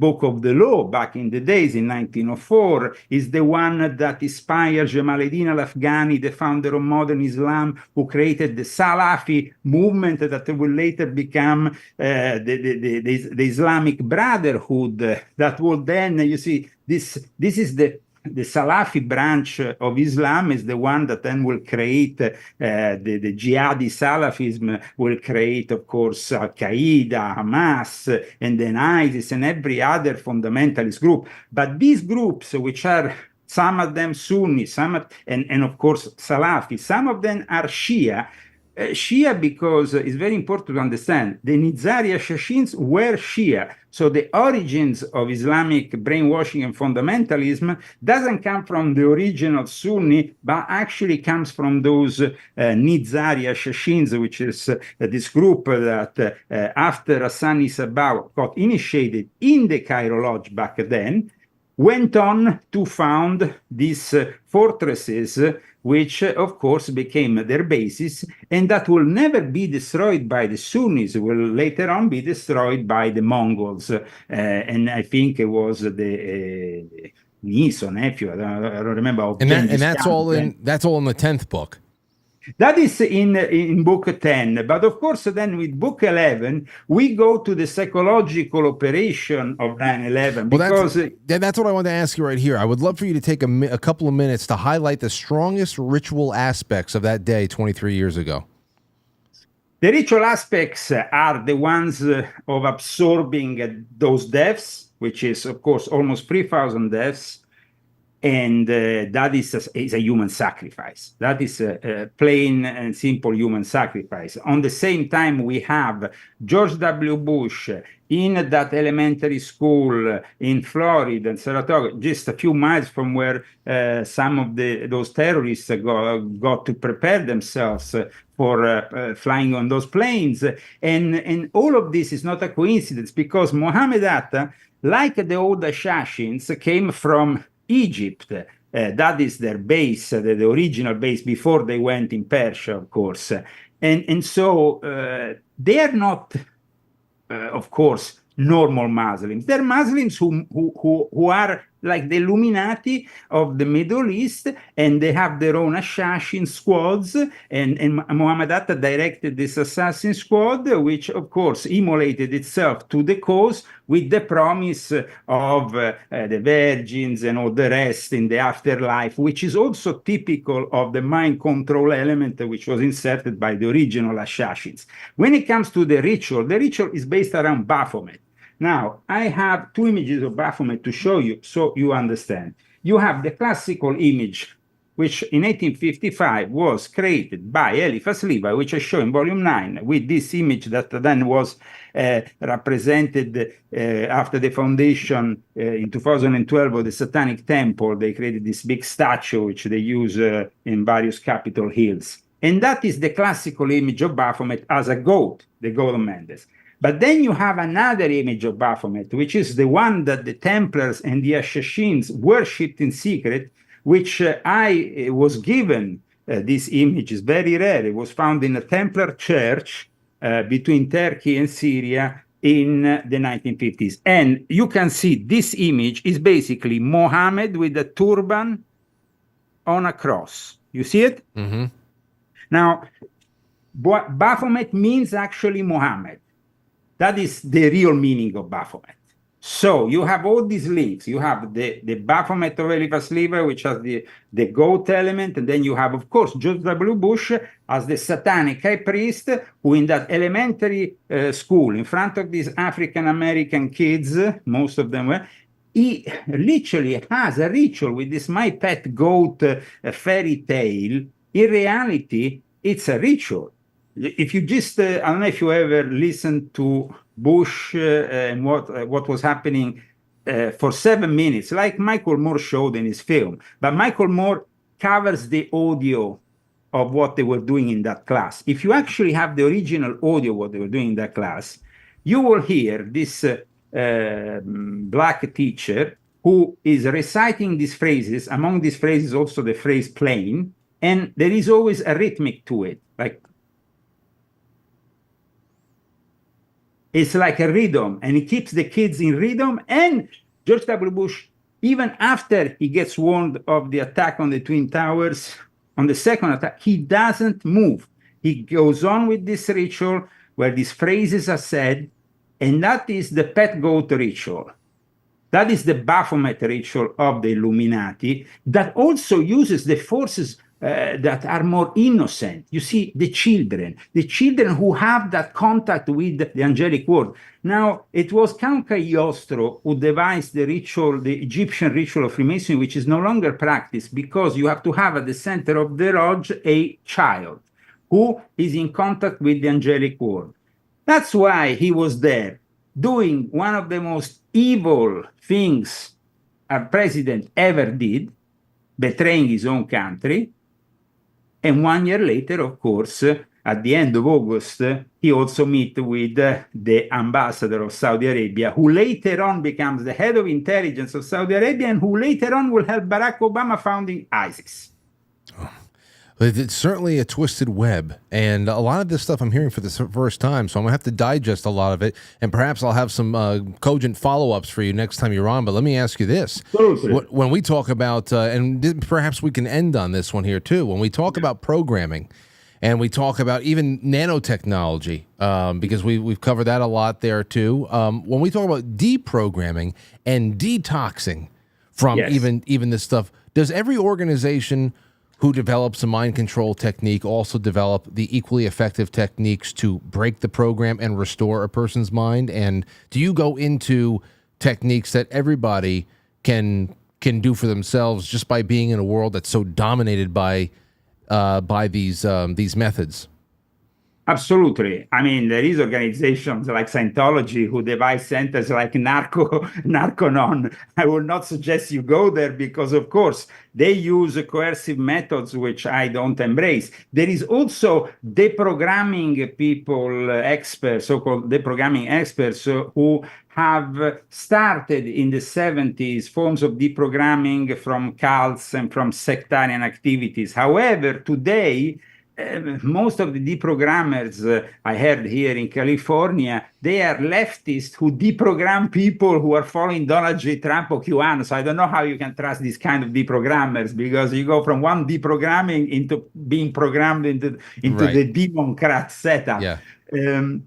Speaker 2: Book of the Law back in the days in 1904, is the one that inspired Jamaluddin al-Afghani, the founder of modern Islam, who created the Salafi movement that will later become the Islamic Brotherhood. That will then, you see, this is the Salafi branch of Islam is the one that then will create the jihadi Salafism, will create, of course, Al-Qaeda, Hamas, and then ISIS, and every other fundamentalist group. But these groups, which are some of them Sunni, and of course Salafi, some of them are Shia. Shia, because it's very important to understand, the Nizari Assassins were Shia. So the origins of Islamic brainwashing and fundamentalism doesn't come from the original Sunni, but actually comes from those Nizari Assassins, which is this group that after Hassan Isabaw got initiated in the Cairo Lodge back then, went on to found these fortresses, which of course became their basis, and that will never be destroyed by the Sunnis, will later on be destroyed by the Mongols. And I think it was the niece or nephew, I don't remember. Of
Speaker 1: And
Speaker 2: Genghis
Speaker 1: that's
Speaker 2: Khan.
Speaker 1: all in the 10th book.
Speaker 2: That is in book 10. But of course, then with book 11, we go to the psychological operation of 9/11.
Speaker 1: Well,
Speaker 2: because
Speaker 1: that's what I want to ask you right here. I would love for you to take a couple of minutes to highlight the strongest ritual aspects of that day 23 years ago.
Speaker 2: the ritual aspects are the ones of absorbing those deaths, which is, of course, almost 3,000 deaths. And that is a human sacrifice. That is a plain and simple human sacrifice. On the same time, we have George W. Bush in that elementary school in Florida and Saratoga, just a few miles from where some of those terrorists got to prepare themselves for flying on those planes. And all of this is not a coincidence, because Mohammed Atta, like the old assassins, came from Egypt. That is their base, the original base before they went in Persia, of course. And so they are not, of course, normal Muslims. They're Muslims who are like the Illuminati of the Middle East, and they have their own assassin squads. And Mohammed Atta directed this assassin squad, which, of course, immolated itself to the cause with the promise of the virgins and all the rest in the afterlife, which is also typical of the mind control element which was inserted by the original assassins. When it comes to the ritual is based around Baphomet. Now, I have two images of Baphomet to show you so you understand. You have the classical image, which in 1855 was created by Eliphas Levi, which I show in volume 9, with this image that then was represented after the foundation in 2012 of the Satanic Temple. They created this big statue, which they use in various Capitol Hills. And that is the classical image of Baphomet as a goat, the goat of Mendes. But then you have another image of Baphomet, which is the one that the Templars and the Assassins worshipped in secret, which I was given. This image is very rare. It was found in a Templar church between Turkey and Syria in the 1950s. And you can see this image is basically Mohammed with a turban on a cross. You see it?
Speaker 1: Mm-hmm.
Speaker 2: Now, Baphomet means actually Mohammed. That is the real meaning of Baphomet. So you have all these links. You have the Baphomet of Eliphas Levi, which has the goat element. And then you have, of course, George W. Bush as the satanic high priest, who in that elementary school, in front of these African-American kids, most of them were, he literally has a ritual with this my pet goat fairy tale. In reality, it's a ritual. If you just, I don't know if you ever listened to Bush and what was happening for 7 minutes, like Michael Moore showed in his film. But Michael Moore covers the audio of what they were doing in that class. If you actually have the original audio of what they were doing in that class, you will hear this black teacher who is reciting these phrases. Among these phrases, also the phrase plane, and there is always a rhythmic to it. Like it's like a rhythm, and it keeps the kids in rhythm. And George W. Bush, even after he gets warned of the attack on the Twin Towers, on the second attack, he doesn't move. He goes on with this ritual where these phrases are said, and that is the pet goat ritual. That is the Baphomet ritual of the Illuminati that also uses the forces that are more innocent. You see, the children who have that contact with the angelic world. Now, it was Count Cagliostro who devised the ritual, the Egyptian ritual of Freemasonry, which is no longer practiced because you have to have at the center of the lodge a child who is in contact with the angelic world. That's why he was there, doing one of the most evil things a president ever did, betraying his own country. And 1 year later, of course, at the end of August, he also met with the ambassador of Saudi Arabia, who later on becomes the head of intelligence of Saudi Arabia, and who later on will help Barack Obama founding ISIS.
Speaker 1: It's certainly a twisted web, and a lot of this stuff I'm hearing for the first time, so I'm going to have to digest a lot of it, and perhaps I'll have some cogent follow-ups for you next time you're on. But let me ask you this. When we talk about, and perhaps we can end on this one here too, when we talk about programming, and we talk about even nanotechnology, because we've covered that a lot there too. When we talk about deprogramming and detoxing from even this stuff, does every organization who develops a mind control technique also develop the equally effective techniques to break the program and restore a person's mind? And do you go into techniques that everybody can do for themselves just by being in a world that's so dominated by these methods?
Speaker 2: Absolutely. I mean, there is organizations like Scientology who devise centers like Narconon. I will not suggest you go there because, of course, they use coercive methods, which I don't embrace. There is also deprogramming people, experts, so-called deprogramming experts, who have started in the 70s forms of deprogramming from cults and from sectarian activities. However, today, most of the deprogrammers I heard here in California, they are leftists who deprogram people who are following Donald J. Trump or QAnon. So I don't know how you can trust these kind of deprogrammers, because you go from one deprogramming into being programmed into the democrat setup.
Speaker 1: Yeah.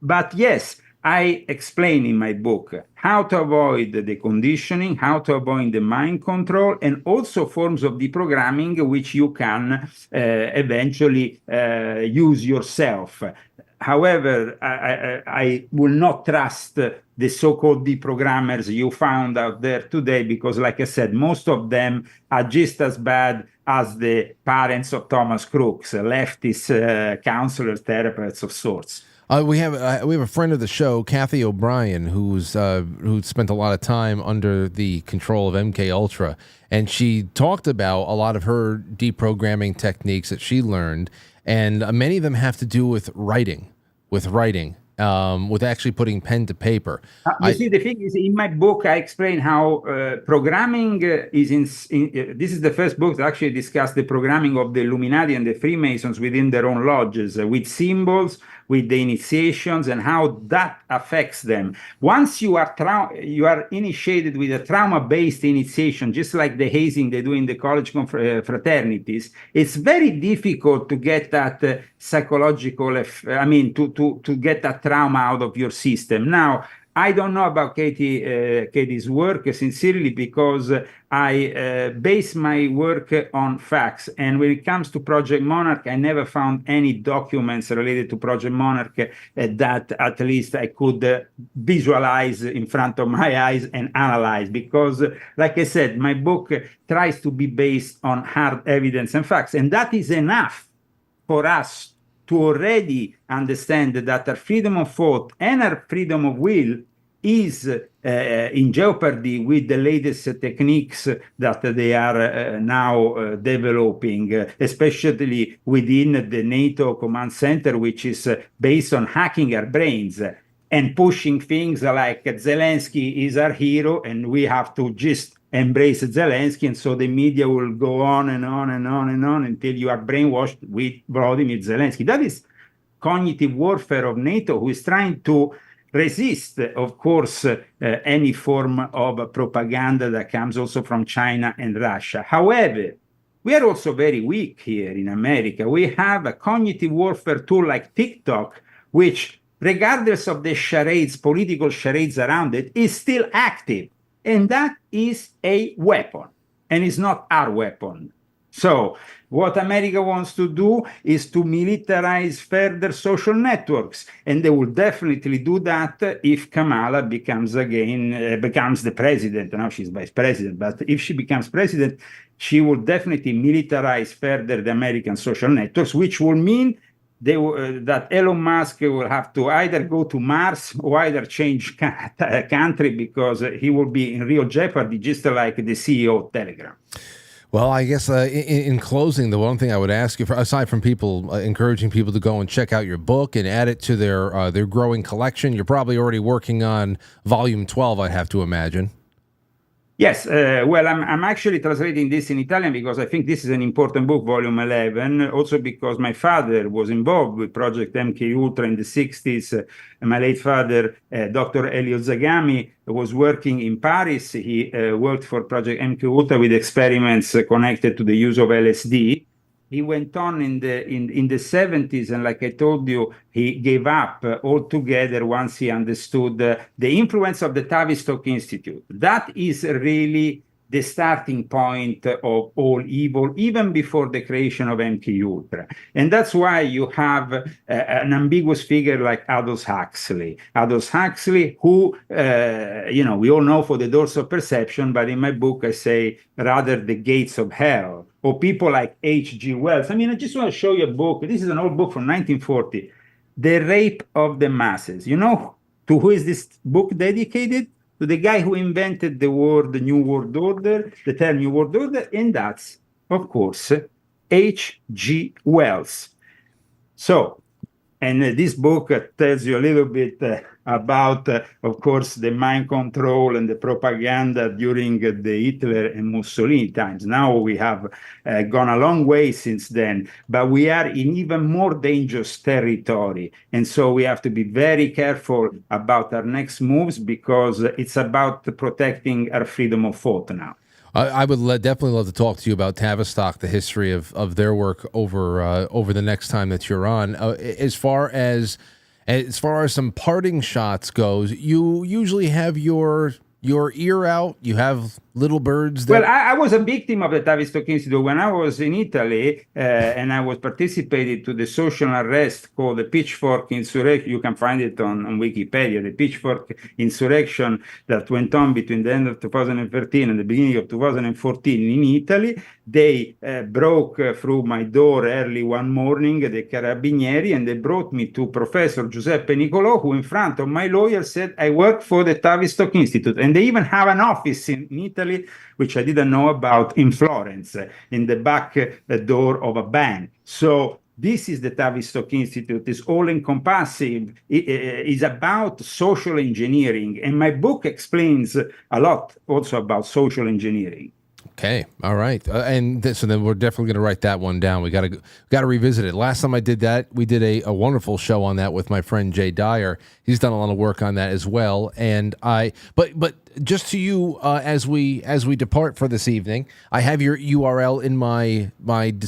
Speaker 2: But yes, I explain in my book how to avoid the conditioning, how to avoid the mind control, and also forms of deprogramming which you can eventually use yourself. However, I will not trust the so-called deprogrammers you found out there today, because, like I said, most of them are just as bad as the parents of Thomas Crooks, leftist counselors, therapists of sorts.
Speaker 1: We have a friend of the show, Kathy O'Brien, who spent a lot of time under the control of MK Ultra, and she talked about a lot of her deprogramming techniques that she learned, and many of them have to do with writing, with actually putting pen to paper.
Speaker 2: You see, the thing is, in my book, I explain how programming is this is the first book that actually discussed the programming of the Illuminati and the Freemasons within their own lodges, with symbols, with the initiations, and how that affects them. Once you are initiated with a trauma-based initiation, just like the hazing they do in the college fraternities, it's very difficult to get that psychological, to get that trauma out of your system. Now, I don't know about Katie's work, sincerely, because I base my work on facts. And when it comes to Project Monarch, I never found any documents related to Project Monarch that at least I could visualize in front of my eyes and analyze. Because, like I said, my book tries to be based on hard evidence and facts. And that is enough for us to already understand that our freedom of thought and our freedom of will is in jeopardy with the latest techniques that they are now developing, especially within the NATO command center, which is based on hacking our brains. and pushing things like Zelensky is our hero and we have to just embrace Zelensky. And so the media will go on and on and on and on until you are brainwashed with Vladimir Zelensky. That is cognitive warfare of NATO, who is trying to resist, of course, any form of propaganda that comes also from China and Russia. However, we are also very weak here in America. We have a cognitive warfare tool like TikTok, which, regardless of the charades, political charades around it, is still active. And that is a weapon, and it's not our weapon. So what America wants to do is to militarize further social networks, and they will definitely do that if Kamala becomes the president. Now she's vice president, but if she becomes president, she will definitely militarize further the American social networks, which will mean that Elon Musk will have to either go to Mars or either change country, because he will be in real jeopardy, just like the CEO of Telegram.
Speaker 1: Well, I guess in closing, the one thing I would ask you, aside from people encouraging people to go and check out your book and add it to their growing collection, you're probably already working on volume 12, I have to imagine.
Speaker 2: Yes, well, I'm actually translating this in Italian because I think this is an important book, volume 11, also because my father was involved with Project MK Ultra in the 60s. My late father, Dr. Leo Zagami, was working in Paris. He worked for Project MK Ultra with experiments connected to the use of LSD. He went on in the 70s, and like I told you, he gave up altogether once he understood the influence of the Tavistock Institute. That is really the starting point of all evil, even before the creation of MK Ultra. And that's why you have an ambiguous figure like Aldous Huxley. Aldous Huxley, who, we all know for the Doors of Perception, but in my book I say rather the gates of hell. Or people like H.G. Wells. I mean, I just want to show you a book. This is an old book from 1940, The Rape of the Masses. You know to who is this book dedicated? To the guy who invented the New World Order, the term New World Order, and that's, of course, H.G. Wells. So, and this book tells you a little bit about, of course, the mind control and the propaganda during the Hitler and Mussolini times. Now we have gone a long way since then, but we are in even more dangerous territory. And so we have to be very careful about our next moves, because it's about protecting our freedom of thought now.
Speaker 1: I would definitely love to talk to you about Tavistock, the history of their work over the next time that you're on. As far as some parting shots goes, you usually have your ear out. You have little birds.
Speaker 2: Well, I was a victim of the Tavistock Institute when I was in Italy, and I was participating to the social unrest called the Pitchfork Insurrection. You can find it on Wikipedia, the Pitchfork Insurrection that went on between the end of 2013 and the beginning of 2014 in Italy. They broke through my door early one morning, the Carabinieri, and they brought me to Professor Giuseppe Nicolò, who in front of my lawyer said, I work for the Tavistock Institute. And they even have an office in Italy, which I didn't know about, in Florence, in the back door of a bank. So this is the Tavistock Institute. It's all-encompassing. It is about social engineering. And my book explains a lot also about social engineering.
Speaker 1: Okay, all right, so then we're definitely going to write that one down. We got to revisit it. Last time I did that, we did a wonderful show on that with my friend Jay Dyer. He's done a lot of work on that as well. And but just to you, as we depart for this evening, I have your URL in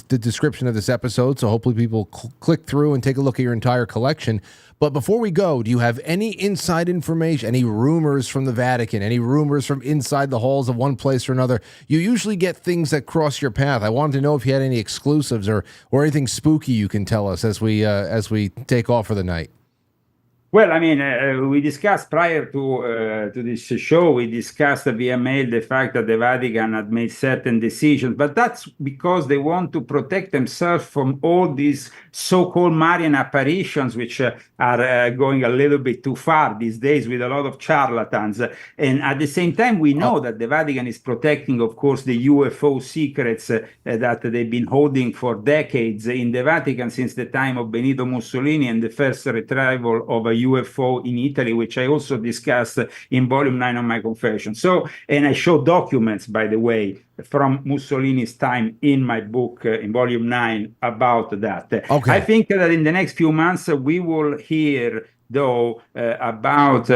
Speaker 1: the description of this episode, so hopefully people click through and take a look at your entire collection. But before we go, do you have any inside information, any rumors from the Vatican, any rumors from inside the halls of one place or another? You usually get things that cross your path. I wanted to know if you had any exclusives or anything spooky you can tell us as we take off for the night.
Speaker 2: Well, I mean, we discussed prior to this show, we discussed via mail the fact that the Vatican had made certain decisions, but that's because they want to protect themselves from all these so-called Marian apparitions, which are going a little bit too far these days with a lot of charlatans. And at the same time, we know that the Vatican is protecting, of course, the UFO secrets that they've been holding for decades in the Vatican since the time of Benito Mussolini and the first retrieval of a UFO in Italy, which I also discussed in volume 9 of my Confession. So, and I show documents, by the way, from Mussolini's time in my book in volume 9 about that.
Speaker 1: Okay.
Speaker 2: I think that in the next few months, we will hear though about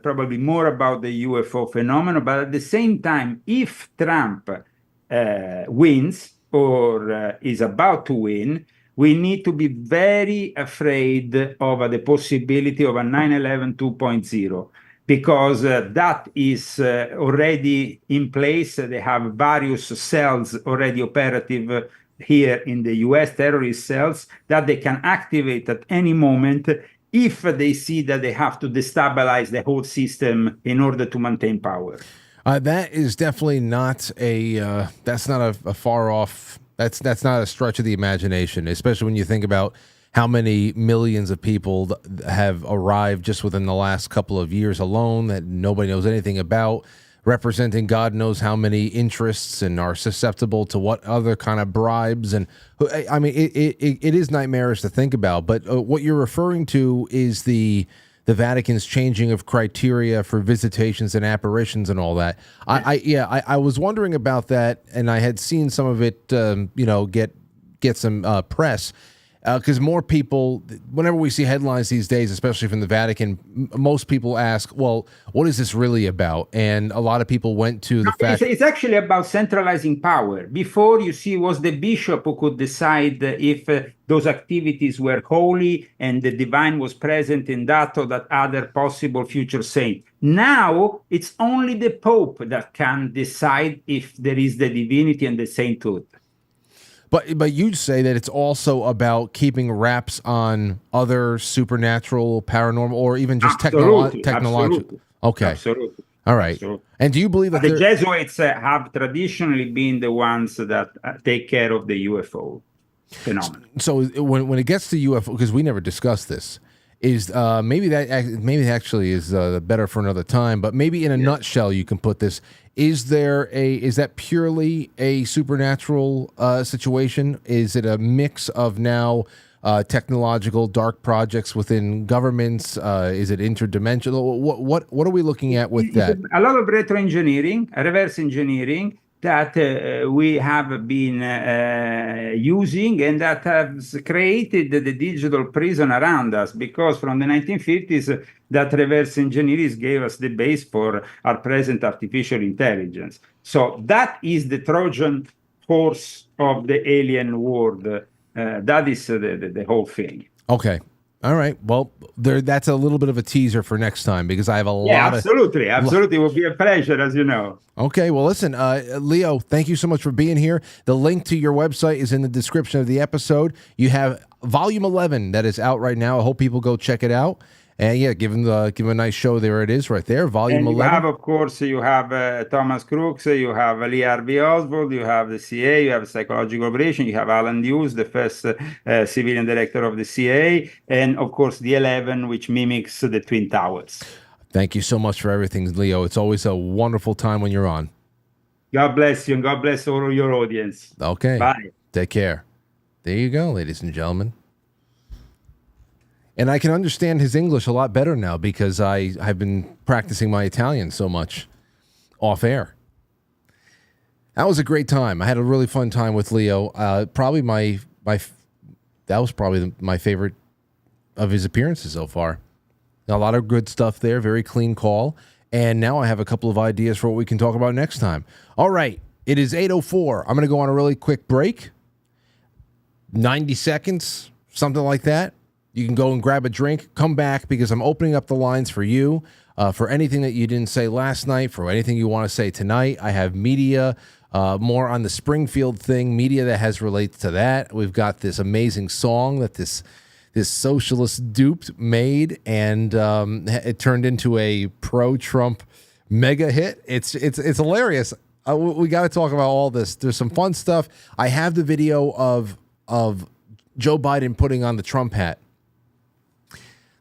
Speaker 2: probably more about the UFO phenomenon, but at the same time, if Trump wins or is about to win, we need to be very afraid of the possibility of a 9/11 2.0, because that is already in place. They have various cells already operative here in the US, terrorist cells, that they can activate at any moment if they see that they have to destabilize the whole system in order to maintain power.
Speaker 1: That is definitely not a that's not a far off, that's not a stretch of the imagination, especially when you think about how many millions of people have arrived just within the last couple of years alone that nobody knows anything about, representing God knows how many interests, and are susceptible to what other kind of bribes. And I mean, it is nightmarish to think about. But what you're referring to is the Vatican's changing of criteria for visitations and apparitions and all that. I was wondering about that, and I had seen some of it, get some press. Because more people, whenever we see headlines these days, especially from the Vatican, most people ask, well, what is this really about? And a lot of people went to the fact...
Speaker 2: It's actually about centralizing power. Before, you see, was the bishop who could decide if those activities were holy and the divine was present in that or that other possible future saint. Now, it's only the Pope that can decide if there is the divinity and the sainthood.
Speaker 1: But you'd say that it's also about keeping wraps on other supernatural, paranormal, or even just technological.
Speaker 2: Absolutely.
Speaker 1: Okay.
Speaker 2: Absolutely.
Speaker 1: All right.
Speaker 2: Absolutely.
Speaker 1: And do you believe that
Speaker 2: the Jesuits have traditionally been the ones that take care of the UFO phenomenon?
Speaker 1: So when it gets to UFO, because we never discussed this, is maybe actually is better for another time. But maybe in a nutshell, you can put this. Is that purely a supernatural situation? Is it a mix of now technological dark projects within governments? Is it interdimensional? What are we looking at with that?
Speaker 2: A lot of retro engineering, reverse engineering that we have been using, and that has created the digital prison around us, because from the 1950s, that reverse engineering gave us the base for our present artificial intelligence. So that is the Trojan horse of the alien world. That is the whole thing.
Speaker 1: Okay. All right. Well, that's a little bit of a teaser for next time, because I have a lot
Speaker 2: absolutely. It will be a pleasure, as you know.
Speaker 1: Okay. Well, listen, Leo, thank you so much for being here. The link to your website is in the description of the episode. You have volume 11 that is out right now. I hope people go check it out. And yeah, give him a nice show. There it is, right there, volume 11.
Speaker 2: You have, of course, Thomas Crooks, you have Lee Harvey Oswald, you have the CIA, you have Psychological Operation, you have Alan Deuce, the first civilian director of the CIA, and of course the 11, which mimics the Twin Towers.
Speaker 1: Thank you so much for everything, Leo. It's always a wonderful time when you're on.
Speaker 2: God bless you, and God bless all your audience.
Speaker 1: Okay.
Speaker 2: Bye.
Speaker 1: Take care. There you go, ladies and gentlemen. And I can understand his English a lot better now, because I've been practicing my Italian so much off air. That was a great time. I had a really fun time with Leo. Probably that was probably my favorite of his appearances so far. A lot of good stuff there. Very clean call. And now I have a couple of ideas for what we can talk about next time. All right. It is 8:04. I'm going to go on a really quick break. 90 seconds, something like that. You can go and grab a drink, come back, because I'm opening up the lines for you, for anything that you didn't say last night, for anything you want to say tonight. I have media, more on the Springfield thing, media that has related to that. We've got this amazing song that this socialist duped made, and it turned into a pro-Trump mega hit. It's hilarious. We got to talk about all this. There's some fun stuff. I have the video of Joe Biden putting on the Trump hat.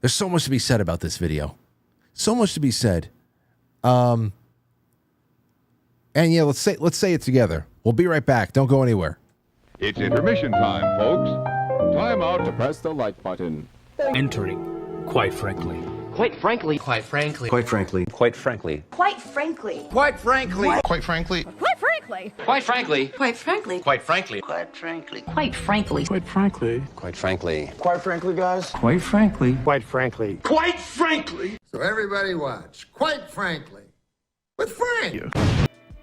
Speaker 1: There's so much to be said about this video. So much to be said. And yeah, let's say it together. We'll be right back. Don't go anywhere.
Speaker 4: It's intermission time, folks. Time out to press the like button.
Speaker 5: Entering, quite frankly.
Speaker 4: Quite frankly.
Speaker 5: Quite frankly.
Speaker 6: Quite frankly.
Speaker 5: Quite frankly.
Speaker 7: Quite frankly.
Speaker 5: Quite frankly.
Speaker 6: Quite frankly.
Speaker 7: Quite frankly.
Speaker 5: Quite frankly.
Speaker 7: Quite frankly.
Speaker 5: Quite frankly.
Speaker 7: Quite frankly. Quite frankly.
Speaker 6: Quite frankly.
Speaker 5: Quite frankly.
Speaker 6: Quite frankly, guys.
Speaker 5: Quite frankly.
Speaker 6: Quite frankly.
Speaker 5: Quite frankly.
Speaker 8: So everybody watch. Quite frankly. With Frank.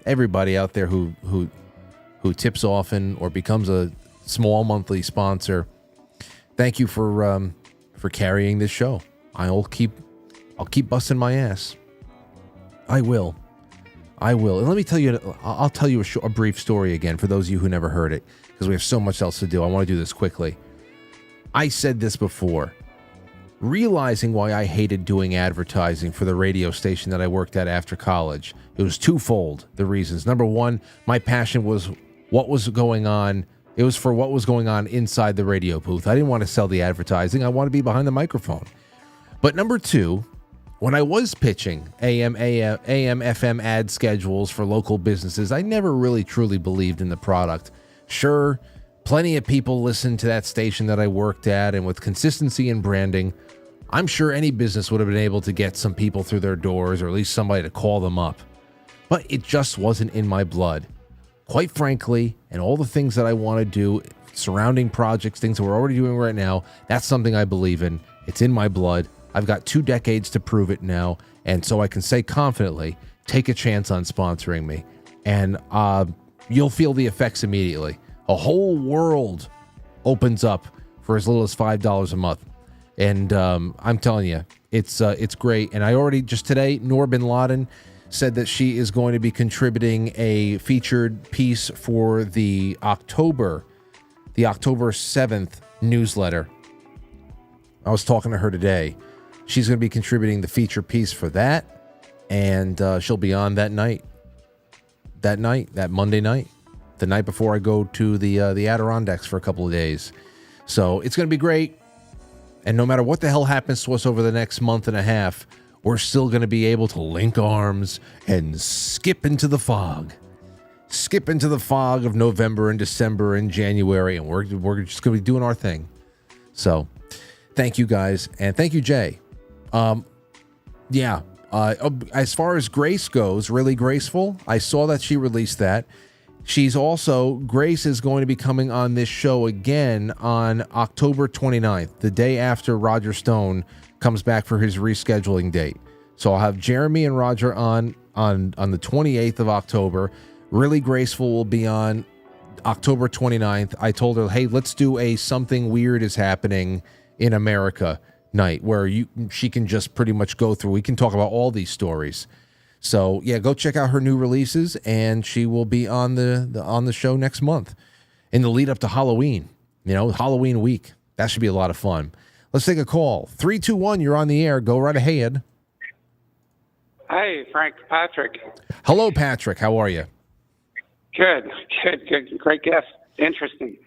Speaker 1: Everybody out there who tips often or becomes a small monthly sponsor, thank you for carrying this show. I'll keep busting my ass. I will. And let me tell you, I'll tell you a brief story again for those of you who never heard it, because we have so much else to do. I want to do this quickly. I said this before. Realizing why I hated doing advertising for the radio station that I worked at after college, it was twofold, the reasons. Number one, my passion was what was going on. It was for what was going on inside the radio booth. I didn't want to sell the advertising. I want to be behind the microphone. But number two, when I was pitching AM, FM ad schedules for local businesses, I never really truly believed in the product. Sure, plenty of people listened to that station that I worked at, and with consistency in branding, I'm sure any business would have been able to get some people through their doors, or at least somebody to call them up. But it just wasn't in my blood. Quite frankly, and all the things that I want to do, surrounding projects, things that we're already doing right now, that's something I believe in. It's in my blood. I've got 2 decades to prove it now, and so I can say confidently, take a chance on sponsoring me. And you'll feel the effects immediately. A whole world opens up for as little as $5 a month. And I'm telling you, it's great. And I already, just today, Noor bin Laden said that she is going to be contributing a featured piece for the October 7th newsletter. I was talking to her today. She's going to be contributing the feature piece for that, and she'll be on that Monday night, the night before I go to the Adirondacks for a couple of days. So it's going to be great. And no matter what the hell happens to us over the next month and a half, we're still going to be able to link arms and skip into the fog of November and December and January, and we're just going to be doing our thing. So thank you guys, and thank you, Jay. As far as Grace goes, really graceful. I saw that she released that. Grace is going to be coming on this show again on October 29th, the day after Roger Stone comes back for his rescheduling date. So I'll have Jeremy and Roger on the 28th of October. Really Graceful will be on October 29th. I told her, hey, let's do a Something Weird is Happening in America night where she can just pretty much go through. We can talk about all these stories. So yeah, go check out her new releases, and she will be on the show next month in the lead up to Halloween. Halloween week. That should be a lot of fun. Let's take a call. 321, you're on the air. Go right ahead.
Speaker 9: Hey, Frank, Patrick.
Speaker 1: Hello, Patrick. How are you?
Speaker 9: Good. Great guest. Interesting.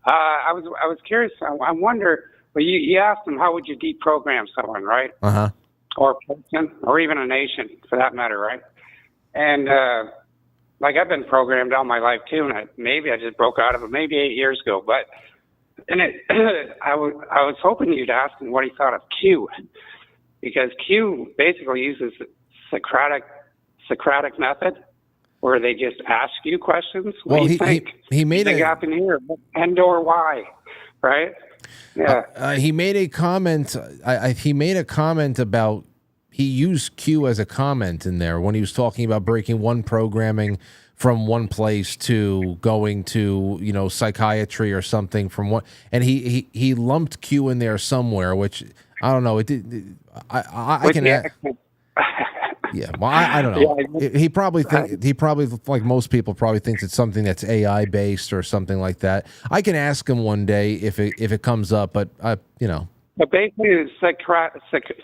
Speaker 9: I was curious. I wonder. Well, you asked him how would you deprogram someone, right?
Speaker 1: Uh-huh.
Speaker 9: Or a person, or even a nation, for that matter, right? And I've been programmed all my life too, and maybe I just broke out of it maybe 8 years ago. But I was hoping you'd ask him what he thought of Q, because Q basically uses Socratic method, where they just ask you questions. What do you think?
Speaker 1: He made
Speaker 9: it happen here, and or why, right? Yeah.
Speaker 1: He made a comment. He made a comment about, he used Q as a comment in there when he was talking about breaking one programming from one place to going to, psychiatry or something from one. And he lumped Q in there somewhere, which I don't know. It did. I can. Yeah, well, I don't know. Yeah, he probably like most people probably thinks it's something that's AI based or something like that. I can ask him one day if it comes up, but
Speaker 9: But basically, the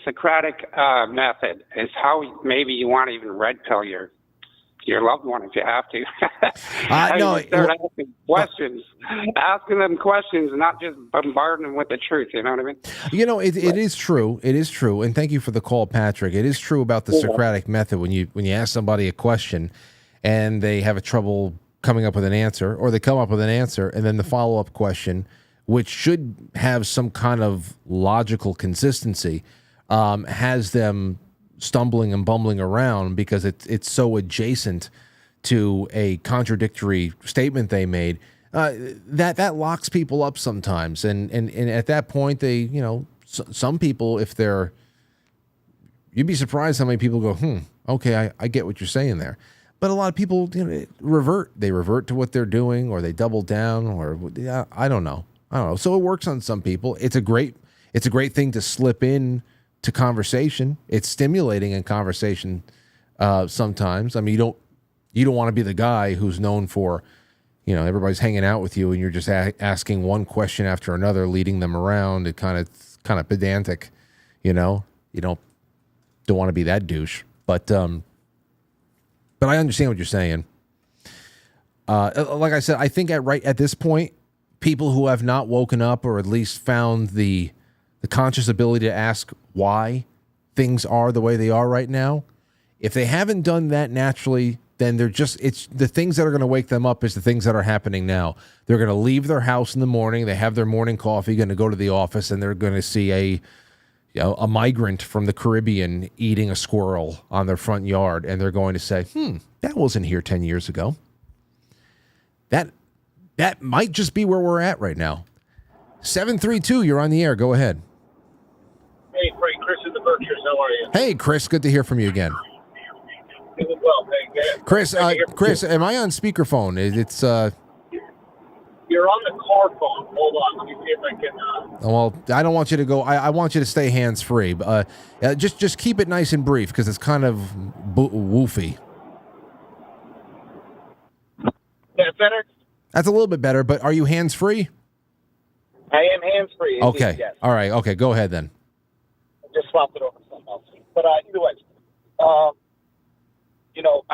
Speaker 9: Socratic method is how maybe you want to even red pill your loved one if you have to. Start asking them questions, not just bombarding them with the truth. You know what I mean?
Speaker 1: It is true. It is true. And thank you for the call, Patrick. It is true about the Socratic method. When you ask somebody a question and they have a trouble coming up with an answer, or they come up with an answer, and then the follow-up question, which should have some kind of logical consistency, has them stumbling and bumbling around because it's so adjacent to a contradictory statement they made, that locks people up sometimes. And at that point, they, you know, some people, if they're, you'd be surprised how many people go, okay, I get what you're saying there. But a lot of people, you know, they revert to what they're doing, or they double down, or I don't know. So it works on some people. It's a great thing to slip in to conversation. It's stimulating in conversation sometimes. I mean, you don't want to be the guy who's known for, you know, everybody's hanging out with you and you're just asking one question after another, leading them around. It kind of pedantic, you know. You don't want to be that douche, but I understand what you're saying. Like I said, I think at this point, people who have not woken up, or at least found the conscious ability to ask why things are the way they are right now, if they haven't done that naturally, then it's the things that are going to wake them up is the things that are happening now. They're going to leave their house in the morning. They have their morning coffee, going to go to the office, and they're going to see a migrant from the Caribbean eating a squirrel on their front yard, and they're going to say, that wasn't here 10 years ago. That might just be where we're at right now. 732, you're on the air. Go ahead.
Speaker 4: Hey, Frank, Chris in the Berkshires. How are you?
Speaker 1: Hey, Chris, good to hear from you again.
Speaker 4: Doing well, thank you.
Speaker 1: Chris, am I on speakerphone? It's
Speaker 4: You're on the car phone. Hold on, let me see if I can.
Speaker 1: Well, I don't want you to go. I want you to stay hands free. Just keep it nice and brief because it's kind of woofy.
Speaker 4: That's better.
Speaker 1: That's a little bit better. But are you hands free?
Speaker 4: I am hands free.
Speaker 1: Okay.
Speaker 4: Yes.
Speaker 1: All right. Okay. Go ahead then.
Speaker 4: I just swapped it over to something else. But either way, you know,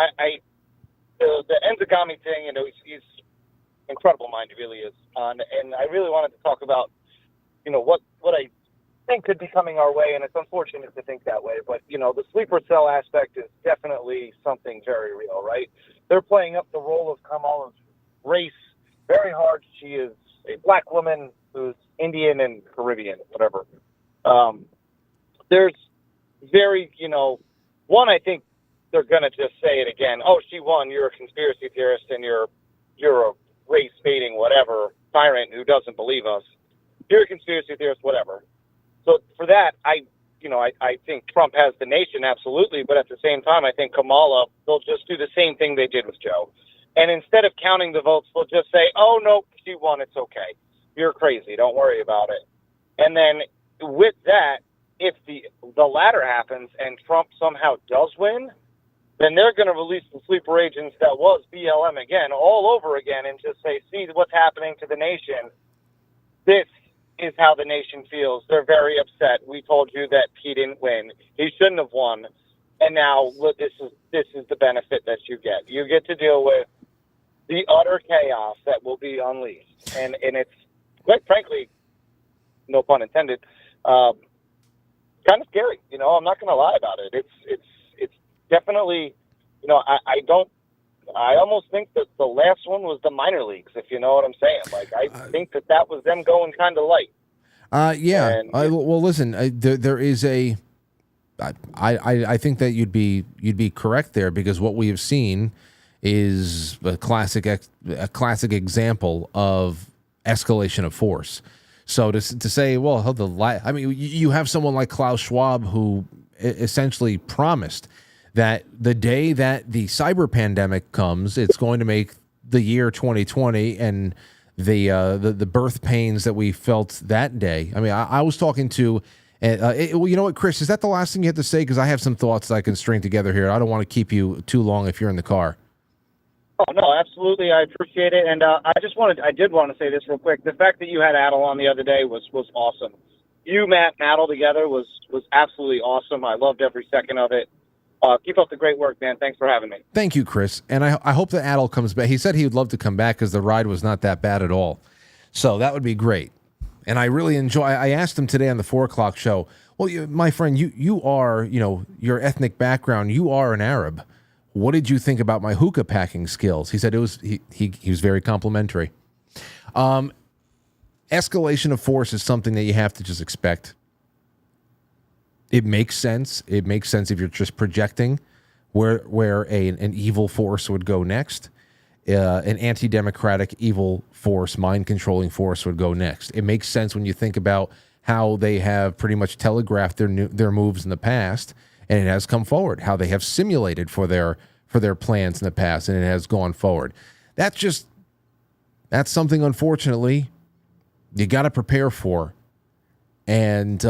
Speaker 4: the Zagami thing. You know, he's incredible mind, he really is. And I really wanted to talk about, you know, what I think could be coming our way, and it's unfortunate to think that way. But, you know, the sleeper cell aspect is definitely something very real, right? They're playing up the role of Kamala's race very hard. She is a black woman who's Indian and Caribbean, whatever. There's very, you know, one, I think they're going to just say it again. Oh, she won. You're a conspiracy theorist and you're a race baiting, whatever, tyrant who doesn't believe us. You're a conspiracy theorist, whatever. So for that, I think Trump has the nation, absolutely. But at the same time, I think Kamala, they'll just do the same thing they did with Joe. And instead of counting the votes, they'll just say, oh, no, she won. It's okay. You're crazy. Don't worry about it. And then with that, if the latter happens and Trump somehow does win, then they're going to release the sleeper agents that was BLM again, all over again, and just say, see what's happening to the nation. This is how the nation feels. They're very upset. We told you that he didn't win. He shouldn't have won. And now look, this is the benefit that you get. You get to deal with the utter chaos that will be unleashed. And it's, quite frankly, no pun intended, kind of scary. You know, I'm not going to lie about it. It's definitely, you know, I almost think that the last one was the minor leagues, if you know what I'm saying. Like, I think that was them going kind of light.
Speaker 1: Yeah. Well, listen, there is a, I think that you'd be correct there, because what we have seen is a classic example of escalation of force. So to say, well, I mean, you have someone like Klaus Schwab who essentially promised that the day that the cyber pandemic comes, it's going to make the year 2020 and the birth pains that we felt that day. I mean, I was talking to, well, you know what, Chris, is that the last thing you have to say? Because I have some thoughts that I can string together here. I don't want to keep you too long if you're in the car.
Speaker 4: Oh, no, absolutely. I appreciate it. And I did want to say this real quick. The fact that you had Adel on the other day was awesome. You, Matt, and Adel together was absolutely awesome. I loved every second of it. Keep up the great work, man. Thanks for having me.
Speaker 1: Thank you, Chris. And I hope that Adel comes back. He said he would love to come back because the ride was not that bad at all. So that would be great. And I really I asked him today on the 4 o'clock show, well, my friend, you are, you know, your ethnic background, you are an Arab. What did you think about my hookah packing skills? He said he was very complimentary. Escalation of force is something that you have to just expect. It makes sense. It makes sense if you're just projecting where an evil force would go next. An anti-democratic evil force, mind-controlling force would go next. It makes sense when you think about how they have pretty much telegraphed their moves in the past, and it has come forward. How they have simulated for their plans in the past, and it has gone forward. That's something, unfortunately, you got to prepare for. And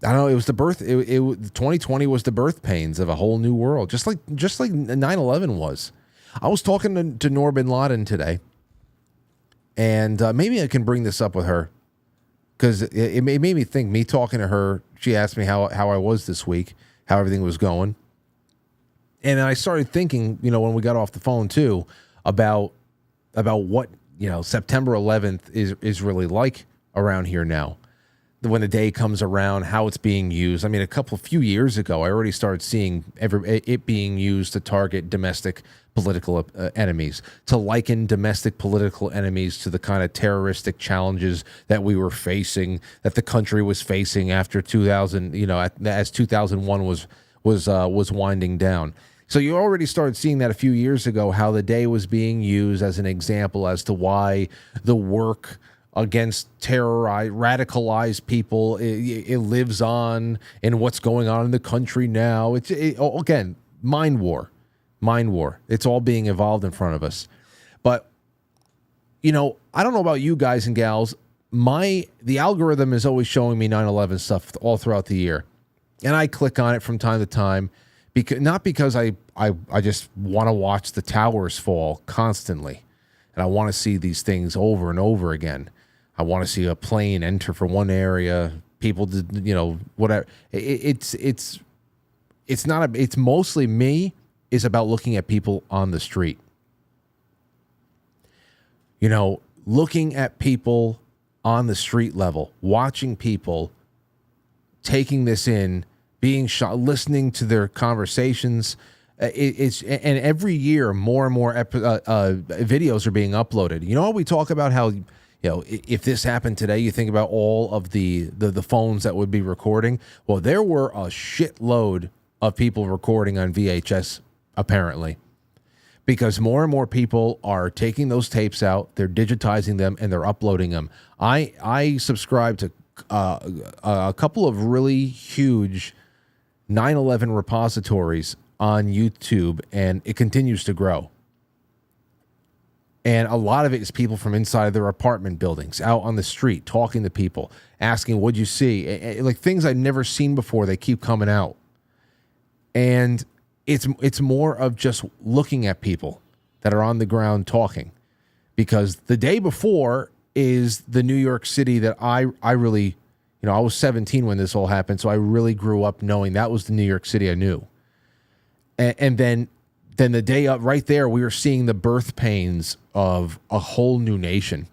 Speaker 1: I don't know. It was the birth. 2020 was the birth pains of a whole new world, just like 9/11 was. I was talking to Noor bin Laden today, and maybe I can bring this up with her because it made me think. Me talking to her, she asked me how I was this week, how everything was going, and I started thinking, when we got off the phone too, about what September 11th is really like around here now. When the day comes around, how it's being used. I mean, few years ago, I already started seeing it being used to target domestic political enemies, to liken domestic political enemies to the kind of terroristic challenges that we were facing, that the country was facing after 2000, as 2001 was winding down. So you already started seeing that a few years ago, how the day was being used as an example as to why the work against radicalized people, it lives on in what's going on in the country now. Again, mind war. It's all being evolved in front of us. But, I don't know about you guys and gals. The algorithm is always showing me 9/11 stuff all throughout the year. And I click on it from time to time, not because I just want to watch the towers fall constantly. And I want to see these things over and over again. I want to see a plane enter from one area, people, whatever. It's mostly me is about looking at people on the street. Looking at people on the street level, watching people, taking this in, being shot, listening to their conversations. And every year more and more videos are being uploaded. We talk about how, if this happened today, you think about all of the phones that would be recording. Well, there were a shitload of people recording on VHS, apparently, because more and more people are taking those tapes out, they're digitizing them, and they're uploading them. I subscribe to a couple of really huge 9/11 repositories on YouTube, and it continues to grow. And a lot of it is people from inside their apartment buildings, out on the street, talking to people, asking, what'd you see? Like things I'd never seen before, they keep coming out. And it's more of just looking at people that are on the ground talking. Because the day before is the New York City that I really, I was 17 when this all happened, so I really grew up knowing that was the New York City I knew. And then the day up right there, we were seeing the birth pains of a whole new nation.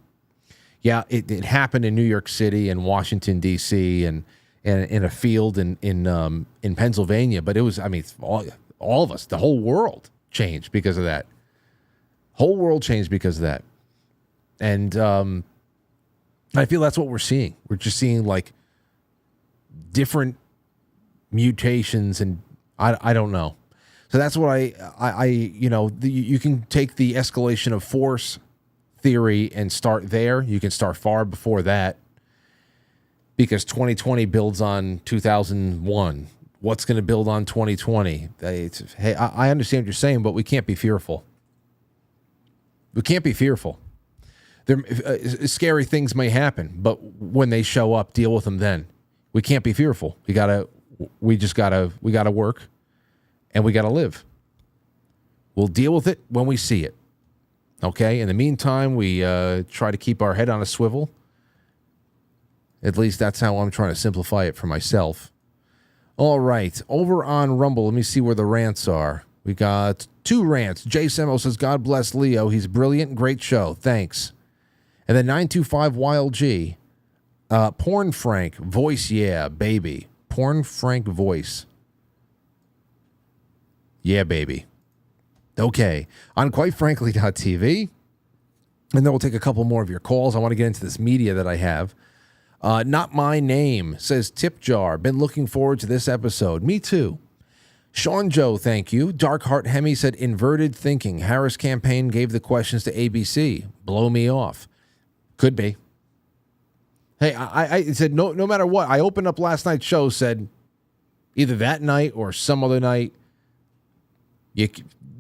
Speaker 1: Yeah, it happened in New York City and Washington, D.C. and in a field in Pennsylvania. But it was, all of us, the whole world changed because of that. Whole world changed because of that. And I feel that's what we're seeing. We're just seeing like different mutations, and I don't know. So that's what you can take the escalation of force theory and start there. You can start far before that, because 2020 builds on 2001. What's going to build on 2020? Hey, I understand what you're saying, but we can't be fearful. We can't be fearful. Scary things may happen, but when they show up, deal with them then. We can't be fearful. We gotta work. And we got to live. We'll deal with it when we see it. Okay? In the meantime, we try to keep our head on a swivel. At least that's how I'm trying to simplify it for myself. All right. Over on Rumble, let me see where the rants are. We got 2 rants. Jay Semo says, God bless Leo. He's brilliant. Great show. Thanks. And then 925 Wild G. Porn Frank. Voice, yeah, baby. Porn Frank voice. Yeah, baby. Okay. On quitefrankly.tv, and then we'll take a couple more of your calls. I want to get into this media that I have. Not my name, says Tip Jar. Been looking forward to this episode. Me too. Sean Joe, thank you. Dark Heart Hemi said inverted thinking. Harris campaign gave the questions to ABC. Blow me off. Could be. Hey, I said no matter what. I opened up last night's show, said either that night or some other night,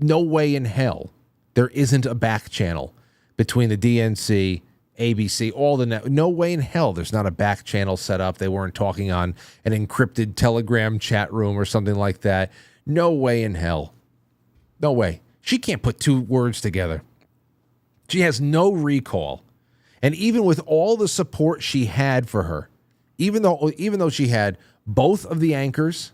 Speaker 1: no way in hell there isn't a back channel between the DNC, ABC, all the no way in hell there's not a back channel set up. They weren't talking on an encrypted Telegram chat room or something like that. No way in hell. No way. She can't put two words together. She has no recall. And even with all the support she had for her, even though she had both of the anchors,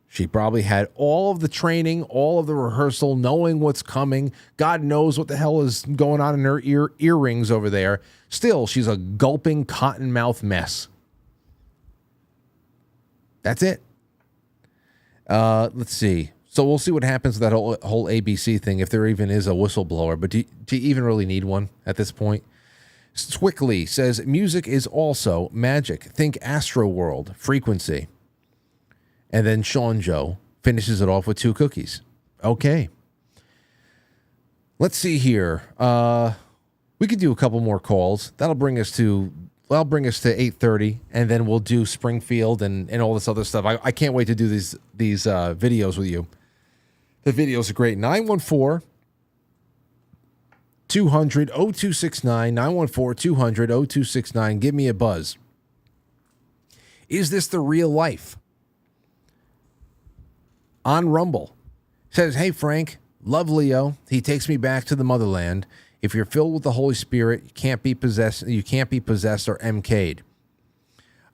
Speaker 1: she probably had all of the training, all of the rehearsal, knowing what's coming. God knows what the hell is going on in her earrings over there. Still, she's a gulping cottonmouth mess. That's it. Let's see. So we'll see what happens with that whole ABC thing, if there even is a whistleblower. But do you even really need one at this point? Swickly says, music is also magic. Think Astro World, frequency. And then Sean Joe finishes it off with 2 cookies. Okay. Let's see here. We could do a couple more calls. That'll bring us to 8:30, and then we'll do Springfield and all this other stuff. I can't wait to do these videos with you. The videos are great. 914-200-0269, 914-200-0269. Give me a buzz. Is this the real life? On Rumble says, hey, Frank, love Leo. He takes me back to the motherland. If you're filled with the Holy Spirit, you can't be possessed or MK'd.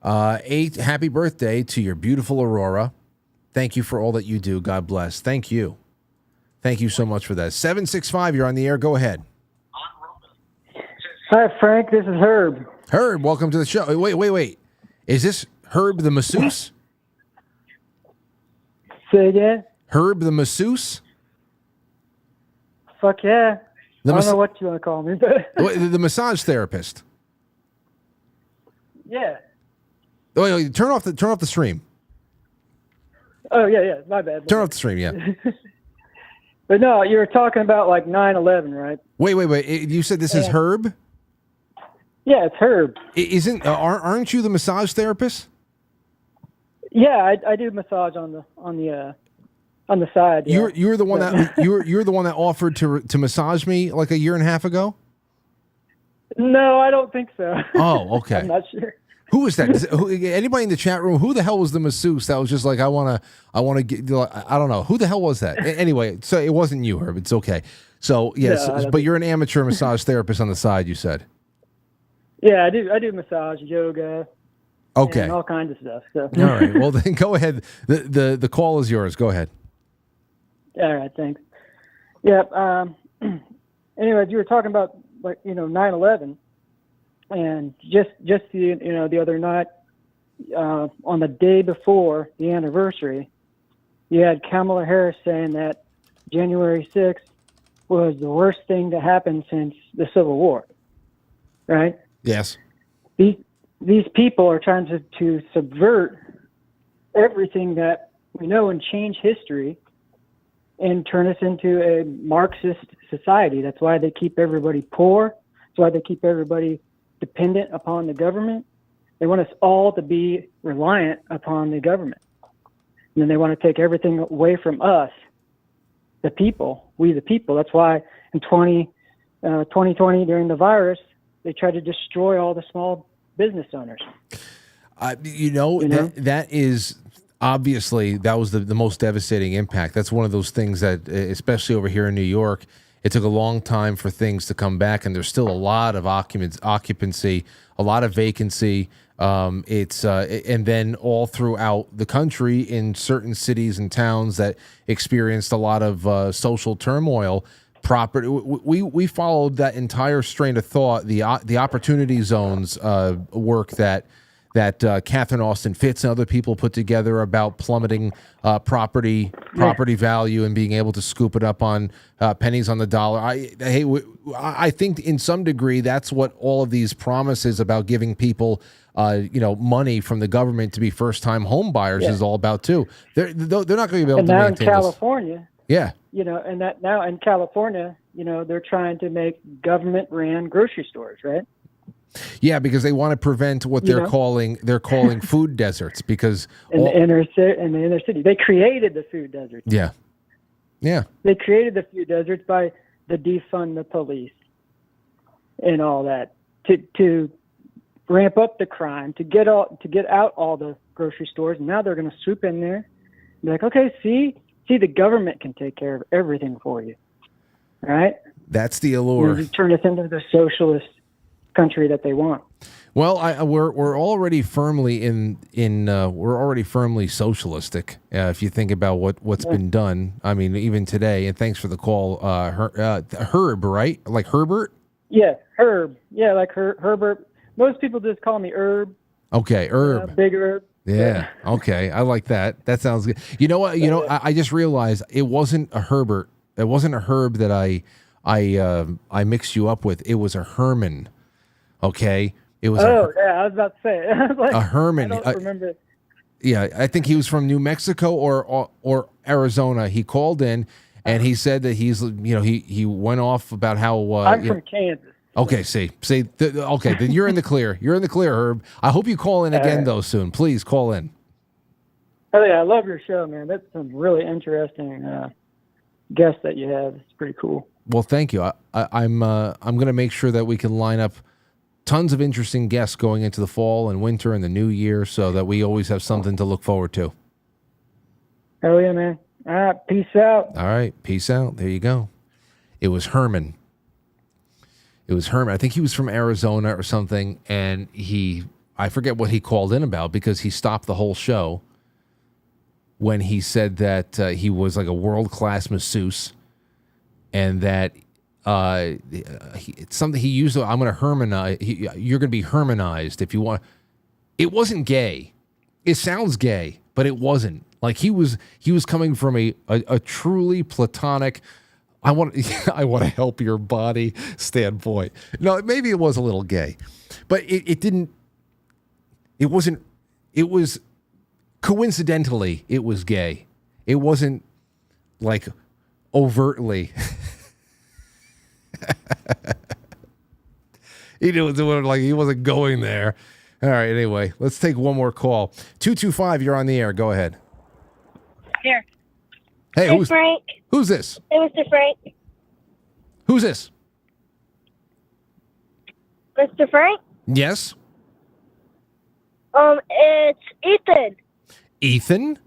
Speaker 1: 8, happy birthday to your beautiful Aurora. Thank you for all that you do. God bless. Thank you. Thank you so much for that. 765, you're on the air. Go ahead.
Speaker 6: Hi, Frank. This is Herb.
Speaker 1: Herb, welcome to the show. Wait. Is this Herb the masseuse?
Speaker 6: Say again?
Speaker 1: Herb the masseuse?
Speaker 6: Fuck yeah. I don't know what you want to call me, but
Speaker 1: the massage therapist.
Speaker 6: Yeah.
Speaker 1: Wait, turn off the stream.
Speaker 6: Oh yeah, my bad.
Speaker 1: Turn off the stream, yeah.
Speaker 6: But no, you were talking about like 9/11, right?
Speaker 1: Wait. You said this is Herb?
Speaker 6: Yeah, it's Herb.
Speaker 1: Aren't you the massage therapist?
Speaker 6: Yeah, I do massage on the side. Yeah.
Speaker 1: You're the one that you're the one that offered to massage me like a year and a half ago?
Speaker 6: No, I don't think so.
Speaker 1: Oh, okay.
Speaker 6: I'm not sure.
Speaker 1: Who is that? Anybody in the chat room? Who the hell was the masseuse that was just like, I want to get? I don't know. Who the hell was that? Anyway, so it wasn't you, Herb. It's okay. So yes, but you're an amateur massage therapist on the side. You said.
Speaker 6: Yeah, I do massage, yoga.
Speaker 1: Okay.
Speaker 6: And all kinds of stuff. So.
Speaker 1: All right. Well, then go ahead. The call is yours. Go ahead.
Speaker 6: All right. Thanks. Yeah. Anyways, you were talking about 9/11. And just the other night, on the day before the anniversary, you had Kamala Harris saying that January 6th was the worst thing to happen since the Civil War, right?
Speaker 1: Yes.
Speaker 6: These people are trying to subvert everything that we know and change history and turn us into a Marxist society. That's why they keep everybody poor. That's why they keep everybody dependent upon the government. They want us all to be reliant upon the government. And then they want to take everything away from us, the people, we the people. That's why in 2020 during the virus, they tried to destroy all the small business owners.
Speaker 1: That is obviously, that was the most devastating impact. That's one of those things that, especially over here in New York, it took a long time for things to come back, and there's still a lot of occupancy, a lot of vacancy. And then all throughout the country in certain cities and towns that experienced a lot of social turmoil. Property. We followed that entire strain of thought, the opportunity zones work that Catherine Austin Fitz and other people put together about plummeting property value and being able to scoop it up on pennies on the dollar. I think in some degree that's what all of these promises about giving people money from the government to be first-time home buyers is all about too. They're not going to be able
Speaker 6: and
Speaker 1: to
Speaker 6: now
Speaker 1: maintain
Speaker 6: in California,
Speaker 1: this.
Speaker 6: and that now in California, they're trying to make government-ran grocery stores, right?
Speaker 1: Yeah, because they want to prevent what they're calling food deserts because
Speaker 6: in the inner city, they created the food deserts.
Speaker 1: Yeah.
Speaker 6: They created the food deserts by the defund the police and all that to ramp up the crime, to get out all the grocery stores. And now they're going to swoop in there and be like, okay, see, the government can take care of everything for you, right?
Speaker 1: That's the allure.
Speaker 6: You turn us into the socialist country that they want.
Speaker 1: Well, we're already firmly we're already firmly socialistic. If you think about what's been done, I mean, even today. And thanks for the call, Herb, right? Like Herbert.
Speaker 6: Yeah, Herb. Yeah, like Herbert. Most people just call me Herb.
Speaker 1: Okay, Herb.
Speaker 6: Big Herb.
Speaker 1: Yeah. Okay, I like that. That sounds good. You know what? I just realized it wasn't a Herbert. It wasn't a Herb that I mixed you up with. It was a Herman. Okay. It was.
Speaker 6: I was about to say. I was like,
Speaker 1: a Herman.
Speaker 6: I don't remember.
Speaker 1: Yeah, I think he was from New Mexico or Arizona. He called in and he said that he went off about how
Speaker 6: I'm from Kansas.
Speaker 1: Okay, okay, then you're in the clear. You're in the clear, Herb. I hope you call in again though soon. Please call in.
Speaker 6: Oh yeah, I love your show, man. That's some really interesting guests that you have. It's pretty cool.
Speaker 1: Well, thank you. I'm going to make sure that we can line up tons of interesting guests going into the fall and winter and the new year so that we always have something to look forward to.
Speaker 6: Hell yeah, man. All right, peace out.
Speaker 1: All right, peace out. There you go. It was Herman. I think he was from Arizona or something, and I forget what he called in about because he stopped the whole show when he said that he was like a world-class masseuse and that it's something he used. I'm going to Hermanize. You're going to be Hermanized if you want. It wasn't gay. It sounds gay, but it wasn't. Like he was coming from a truly platonic. I want to help your body standpoint. No, maybe it was a little gay, but it didn't. It wasn't. It was coincidentally it was gay. It wasn't like overtly. He wasn't going there. All right. Anyway, let's take one more call. 225. You're on the air. Go ahead.
Speaker 10: Here.
Speaker 1: Hey, who's
Speaker 10: Frank?
Speaker 1: Who's this?
Speaker 10: Hey, Mr. Frank.
Speaker 1: Who's this?
Speaker 10: Mr. Frank?
Speaker 1: Yes.
Speaker 10: It's Ethan.
Speaker 1: Ethan?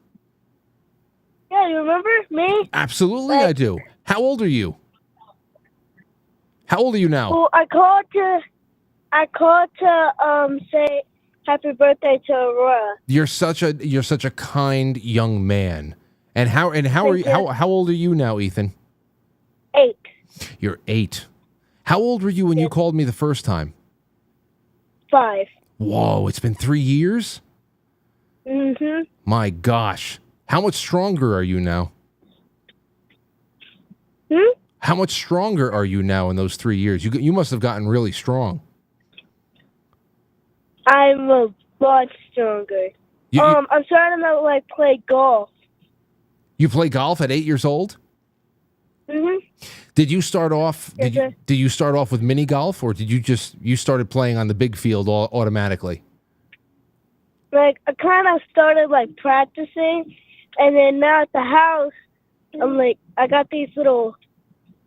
Speaker 10: Yeah, you remember me?
Speaker 1: Absolutely, I do. How old are you? How old are you now?
Speaker 10: Well, I called to say happy birthday to Aurora.
Speaker 1: You're such a kind young man. And how old are you now, Ethan?
Speaker 10: 8.
Speaker 1: You're 8. How old were you when you called me the first time?
Speaker 10: 5.
Speaker 1: Whoa, it's been 3 years?
Speaker 10: Mm-hmm.
Speaker 1: My gosh. How much stronger are you now? How much stronger are you now in those 3 years? You must have gotten really strong.
Speaker 10: I'm a lot stronger. I'm starting to play golf.
Speaker 1: You play golf at 8 years old?
Speaker 10: Mm-hmm.
Speaker 1: Did you start off? Did you start off with mini golf, or did you started playing on the big field automatically?
Speaker 10: I kind of started practicing, and then now at the house, I got these little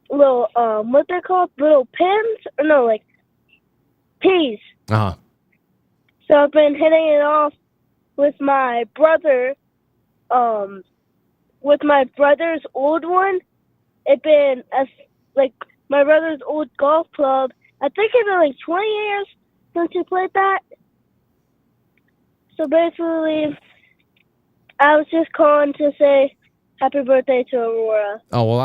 Speaker 10: what they're called, little pins, or no, peas.
Speaker 1: Uh-huh.
Speaker 10: So I've been hitting it off with my brother. With my brother's old one, it's been my brother's old golf club. I think it's been 20 years since he played that. So basically, I was just calling to say happy birthday to Aurora.
Speaker 1: Oh well,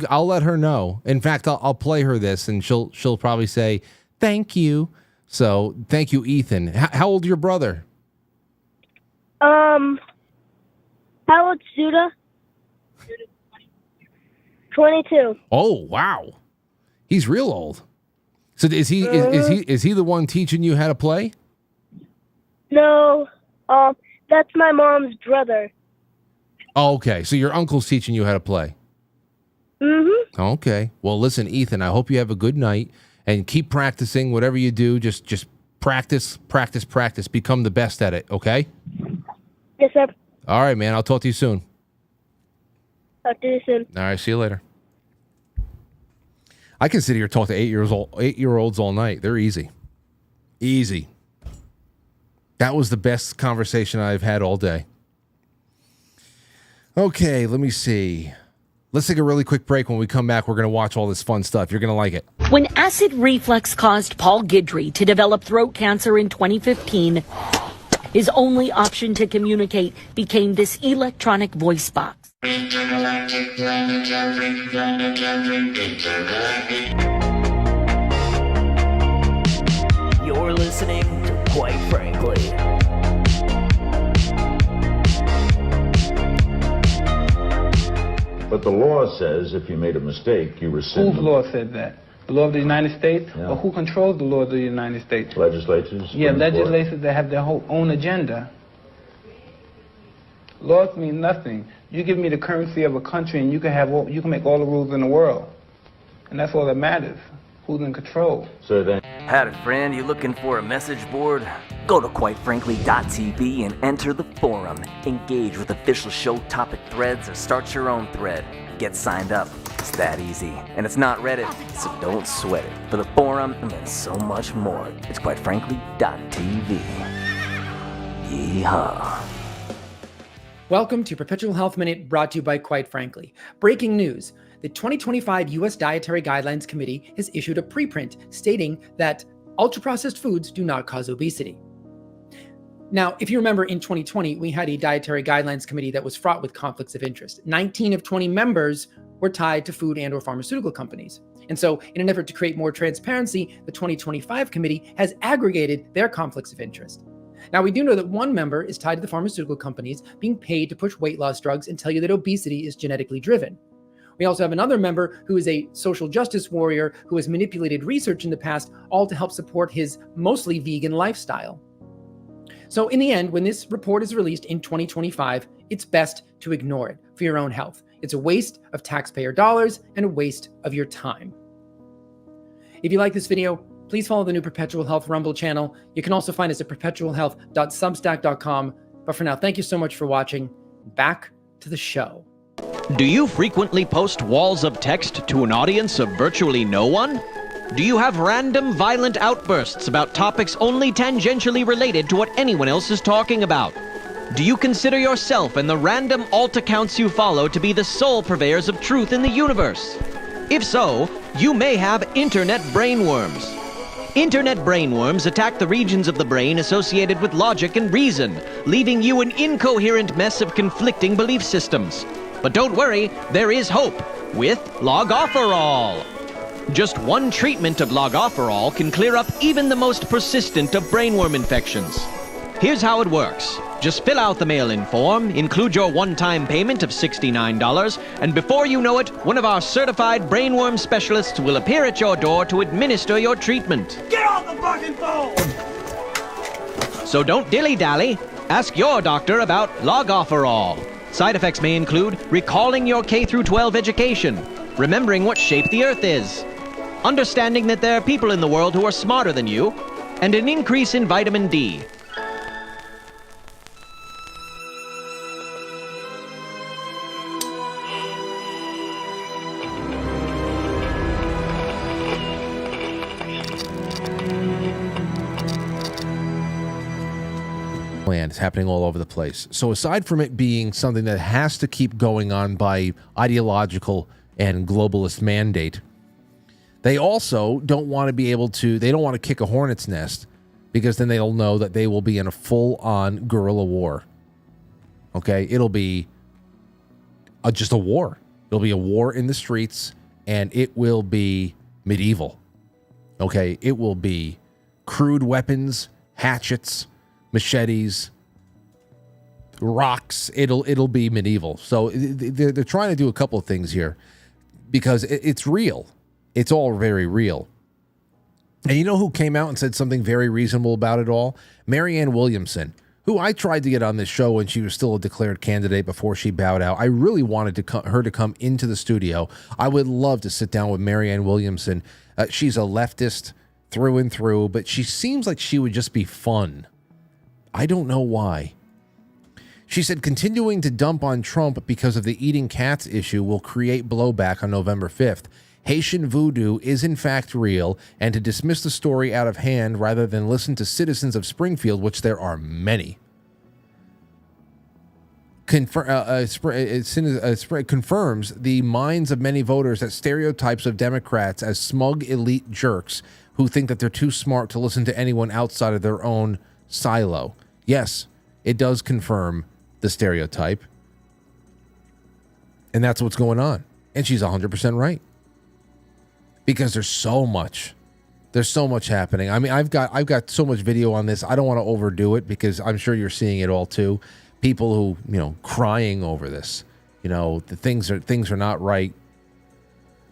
Speaker 1: I'll let her know. In fact, I'll play her this, and she'll probably say thank you. So thank you, Ethan. How old is your brother?
Speaker 10: How old's Judah? 22.
Speaker 1: Oh wow, he's real old. So is he the one teaching you how to play?
Speaker 10: No, that's my mom's brother.
Speaker 1: Oh, okay. So your uncle's teaching you how to play.
Speaker 10: Mm-hmm.
Speaker 1: Okay. Well, listen, Ethan, I hope you have a good night and keep practicing. Whatever you do, just practice. Become the best at it, okay?
Speaker 10: Yes, sir.
Speaker 1: All right, man. I'll talk to you soon.
Speaker 10: Talk to you soon.
Speaker 1: All right. See you later. I can sit here and talk to 8-year-olds all night. They're easy. Easy. That was the best conversation I've had all day. Okay, let me see. Let's take a really quick break. When we come back, we're going to watch all this fun stuff. You're going to like it.
Speaker 11: When acid reflux caused Paul Guidry to develop throat cancer in 2015, his only option to communicate became this electronic voice box.
Speaker 12: You're listening to Quite Frankly.
Speaker 13: But the law says if you made a mistake, you rescind.
Speaker 14: Whose law said that? The law of the United States?
Speaker 13: Yeah.
Speaker 14: Or who controls the law of the United States?
Speaker 13: Legislatures?
Speaker 14: Yeah, legislators that have their whole own agenda. Laws mean nothing. You give me the currency of a country and you can make all the rules in the world. And that's all that matters. Who's in control?
Speaker 13: So then...
Speaker 12: Howdy, friend. You looking for a message board? Go to quitefrankly.tv and enter the forum. Engage with official show topic threads or start your own thread. Get signed up. It's that easy. And it's not Reddit, so don't sweat it. For the forum and so much more, it's quitefrankly.tv. Yeehaw.
Speaker 15: Welcome to Perpetual Health Minute, brought to you by Quite Frankly. Breaking news. The 2025 U.S. Dietary Guidelines Committee has issued a preprint stating that ultra-processed foods do not cause obesity. Now, if you remember, in 2020, we had a Dietary Guidelines Committee that was fraught with conflicts of interest. 19 of 20 members were tied to food and or pharmaceutical companies. And so, in an effort to create more transparency, the 2025 committee has aggregated their conflicts of interest. Now, we do know that one member is tied to the pharmaceutical companies being paid to push weight loss drugs and tell you that obesity is genetically driven. We also have another member who is a social justice warrior who has manipulated research in the past, all to help support his mostly vegan lifestyle. So in the end, when this report is released in 2025, it's best to ignore it for your own health. It's a waste of taxpayer dollars and a waste of your time. If you like this video, please follow the new Perpetual Health Rumble channel. You can also find us at perpetualhealth.substack.com. But for now, thank you so much for watching. Back to the show.
Speaker 16: Do you frequently post walls of text to an audience of virtually no one? Do you have random violent outbursts about topics only tangentially related to what anyone else is talking about? Do you consider yourself and the random alt accounts you follow to be the sole purveyors of truth in the universe? If so, you may have internet brainworms. Internet brainworms attack the regions of the brain associated with logic and reason, leaving you an incoherent mess of conflicting belief systems. But don't worry, there is hope with Logofferol. Just one treatment of Logofferol can clear up even the most persistent of brainworm infections. Here's how it works. Just fill out the mail-in form, include your one-time payment of $69, and before you know it, one of our certified brainworm specialists will appear at your door to administer your treatment.
Speaker 5: Get off the fucking phone!
Speaker 16: So don't dilly-dally. Ask your doctor about Logofferol. Side effects may include recalling your K-12 education, remembering what shape the Earth is, understanding that there are people in the world who are smarter than you, and an increase in vitamin D.
Speaker 1: It's happening all over the place. So aside from it being something that has to keep going on by ideological and globalist mandate, they also don't want to be able to, they don't want to kick a hornet's nest, because then they'll know that they will be in a full-on guerrilla war. Okay? It'll be just a war. It'll be a war in the streets, and it will be medieval. Okay? It will be crude weapons, hatchets, machetes, rocks. It'll be medieval. So they're trying to do a couple of things here, because it's real. It's all very real. And you know who came out and said something very reasonable about it all? Marianne Williamson, who I tried to get on this show when she was still a declared candidate before she bowed out. I really wanted her to come into the studio. I would love to sit down with Marianne Williamson. She's a leftist through and through, but she seems like she would just be fun. I don't know why. She said continuing to dump on Trump because of the eating cats issue will create blowback on November 5th. Haitian voodoo is in fact real, and to dismiss the story out of hand rather than listen to citizens of Springfield, which there are many, confirms the minds of many voters that stereotypes of Democrats as smug elite jerks who think that they're too smart to listen to anyone outside of their own silo. Yes, it does confirm the stereotype, and that's what's going on. And she's 100% right. Because there's so much happening. I mean, I've got so much video on this. I don't want to overdo it because I'm sure you're seeing it all too. People who, crying over this. The things are not right.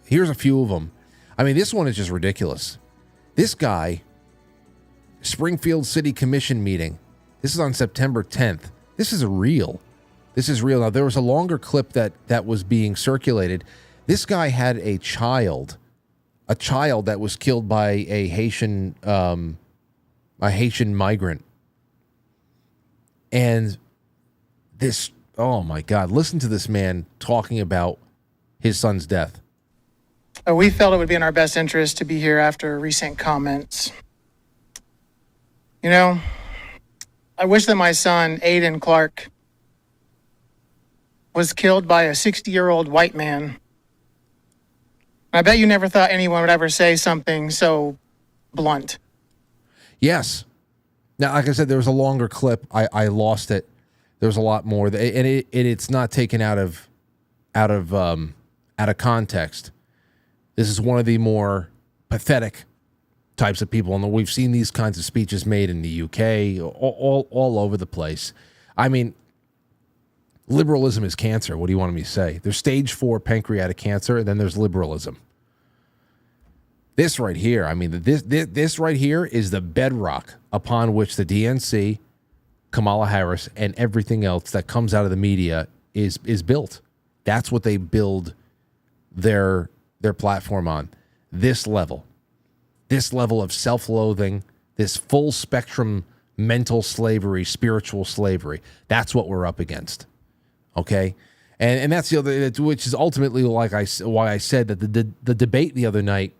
Speaker 1: Here's a few of them. I mean, this one is just ridiculous. This guy, Springfield City Commission meeting. This is on September 10th. This is real. This is real. Now, there was a longer clip that was being circulated. This guy had a child that was killed by a Haitian migrant. And this, oh my God, listen to this man talking about his son's death.
Speaker 17: We felt it would be in our best interest to be here after recent comments. I wish that my son, Aiden Clark, was killed by a 60-year-old white man. I bet you never thought anyone would ever say something so blunt. Yes.
Speaker 1: Now, like I said, there was a longer clip. I lost it. There was a lot more, and it's not taken out of context. This is one of the more pathetic types of people, and we've seen these kinds of speeches made in the UK, all over the place. I mean, liberalism is cancer. What do you want me to say? There's stage 4 pancreatic cancer, and then there's liberalism. This right here, I mean, this right here is the bedrock upon which the DNC, Kamala Harris, and everything else that comes out of the media is built. That's what they build their platform on. This level of self-loathing, this full spectrum mental slavery, spiritual slavery. That's what we're up against. Okay? And that's the other, which is ultimately why I said that the debate the other night,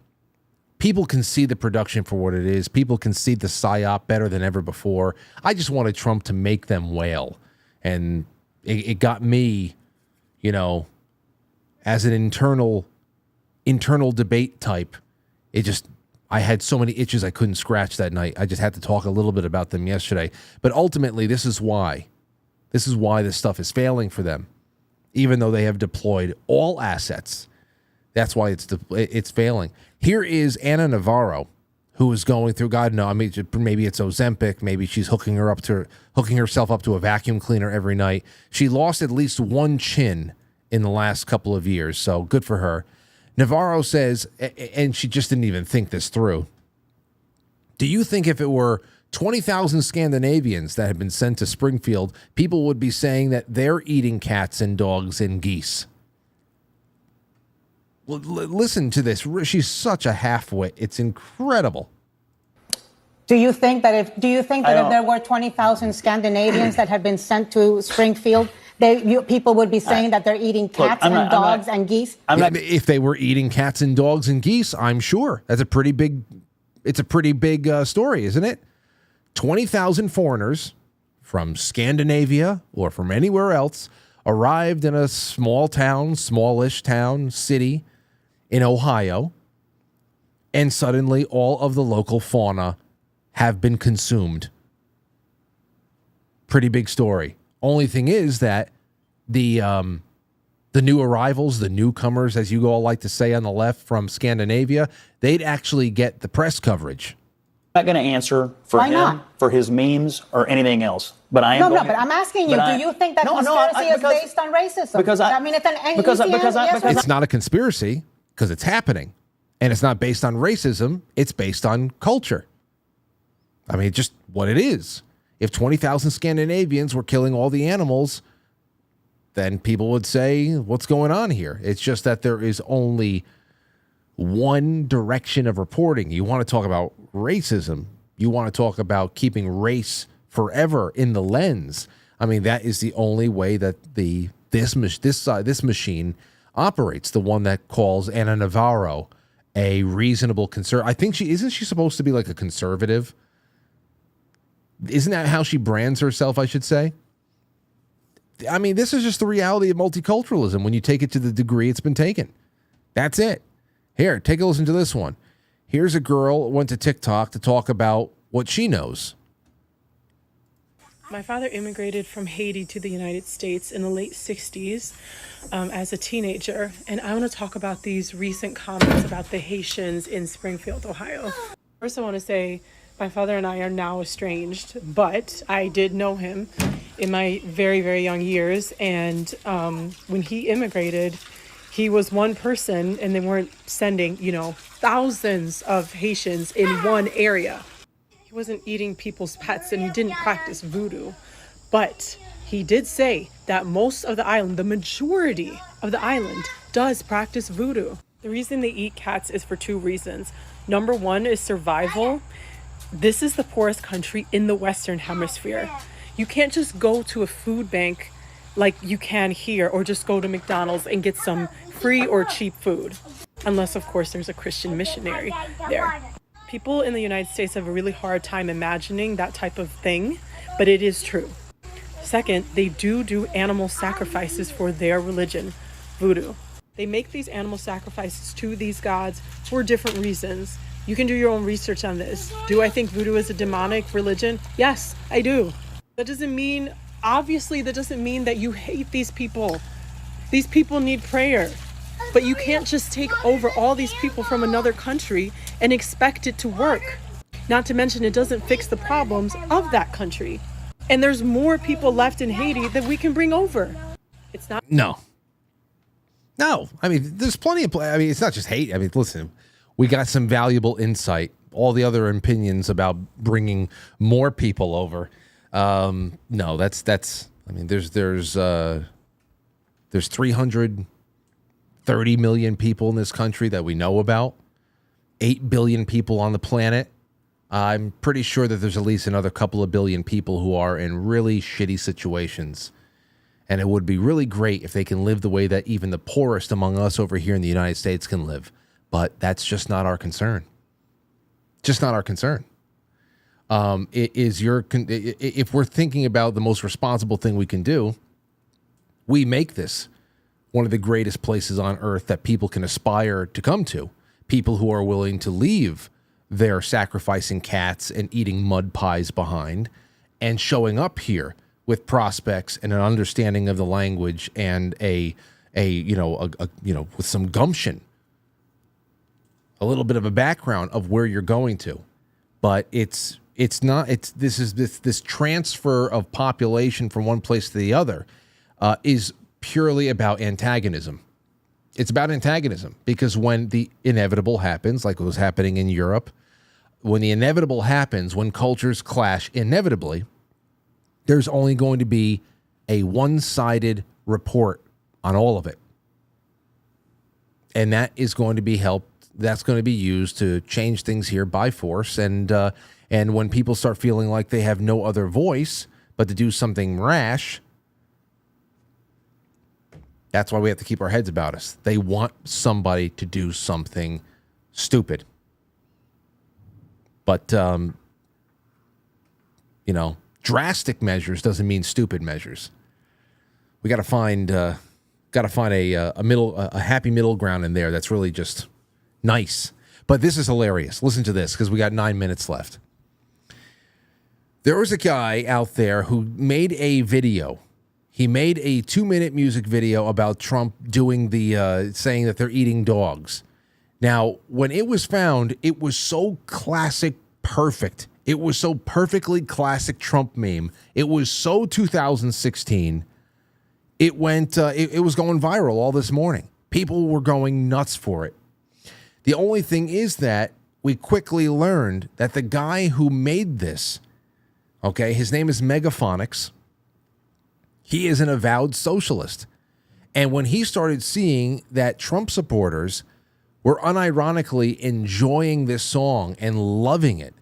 Speaker 1: people can see the production for what it is. People can see the psyop better than ever before. I just wanted Trump to make them wail. And it got me, as an internal debate type, I had so many itches I couldn't scratch that night. I just had to talk a little bit about them yesterday. But ultimately, this is why this stuff is failing for them. Even though they have deployed all assets, that's why it's failing. Here is Anna Navarro, who is going through, God knows, I mean, maybe it's Ozempic, maybe she's hooking herself up to a vacuum cleaner every night. She lost at least one chin in the last couple of years, so good for her. Navarro says, and she just didn't even think this through, do you think if it were 20,000 Scandinavians that had been sent to Springfield, people would be saying that they're eating cats and dogs and geese? Listen to this. She's such a half-wit. It's incredible.
Speaker 18: Do you think that if there were 20,000 Scandinavians that had been sent to Springfield, people would be saying that they're eating cats and dogs and geese?
Speaker 1: If they were eating cats and dogs and geese, I'm sure. That's a pretty big story, isn't it? 20,000 foreigners from Scandinavia or from anywhere else arrived in a smallish town, city in Ohio, and suddenly all of the local fauna have been consumed. Pretty big story. Only thing is that the new arrivals, the newcomers, as you all like to say on the left from Scandinavia, they'd actually get the press coverage.
Speaker 19: I'm not going to answer for him, for his memes, or anything else. But I am.
Speaker 18: But I'm asking you, do you think that conspiracy is based on racism?
Speaker 19: Because
Speaker 18: it's an
Speaker 1: It's not a conspiracy because it's happening. And it's not based on racism. It's based on culture. I mean, just what it is. If 20,000 Scandinavians were killing all the animals, then people would say, what's going on here? It's just that there is only one direction of reporting. You want to talk about racism. You want to talk about keeping race forever in the lens. I mean, that is the only way that this machine operates. The one that calls Anna Navarro a reasonable conservative. I think isn't she supposed to be like a conservative? Isn't that how she brands herself, I should say? I mean, this is just the reality of multiculturalism when you take it to the degree it's been taken. That's it. Here, take a listen to this one. Here's a girl who went to TikTok to talk about what she knows.
Speaker 20: My father immigrated from Haiti to the United States in the late 60s as a teenager. And I want to talk about these recent comments about the Haitians in Springfield, Ohio. First, I want to say my father and I are now estranged, but I did know him in my very, very young years. And when he immigrated, he was one person and they weren't sending, thousands of Haitians in one area. He wasn't eating people's pets and he didn't practice voodoo, but he did say that most of the island, the majority of the island, does practice voodoo. The reason they eat cats is for two reasons. Number one is survival. This is the poorest country in the Western Hemisphere. You can't just go to a food bank like you can here or just go to McDonald's and get some free or cheap food. Unless, of course, there's a Christian missionary there. People in the United States have a really hard time imagining that type of thing, but it is true. Second, they do animal sacrifices for their religion, voodoo. They make these animal sacrifices to these gods for different reasons. You can do your own research on this. Do I think voodoo is a demonic religion? Yes, I do. That doesn't mean that you hate these people. These people need prayer. But you can't just take over all these people from another country and expect it to work. Not to mention it doesn't fix the problems of that country. And there's more people left in Haiti that we can bring over. It's not...
Speaker 1: No. I mean, there's plenty of... it's not just Haiti. I mean, listen, we got some valuable insight. All the other opinions about bringing more people over. No, that's... I mean, there's 330 million people in this country that we know about. 8 billion people on the planet. I'm pretty sure that there's at least another couple of billion people who are in really shitty situations. And it would be really great if they can live the way that even the poorest among us over here in the United States can live. But that's just not our concern. Just not our concern. If we're thinking about the most responsible thing we can do, we make this one of the greatest places on earth that people can aspire to come to. People who are willing to leave their sacrificing cats and eating mud pies behind and showing up here with prospects and an understanding of the language and with some gumption, a little bit of a background of where you're going to. But this transfer of population from one place to the other is purely about antagonism. It's about antagonism because when the inevitable happens, like what was happening in Europe, when the inevitable happens, when cultures clash inevitably, there's only going to be a one-sided report on all of it. And that is going to be that's going to be used to change things here by force. And when people start feeling like they have no other voice but to do something rash, that's why we have to keep our heads about us. They want somebody to do something stupid. But, drastic measures doesn't mean stupid measures. We got to find a happy middle ground in there that's really just nice. But this is hilarious. Listen to this because we got 9 minutes left. There was a guy out there who made a video. He made a 2-minute music video about Trump doing saying that they're eating dogs. Now, when it was found, it was so classic perfect. It was so perfectly classic Trump meme. It was so 2016. It went. It was going viral all this morning. People were going nuts for it. The only thing is that we quickly learned that the guy who made this, okay, his name is Megaphonics. He is an avowed socialist. And when he started seeing that Trump supporters were unironically enjoying this song and loving it,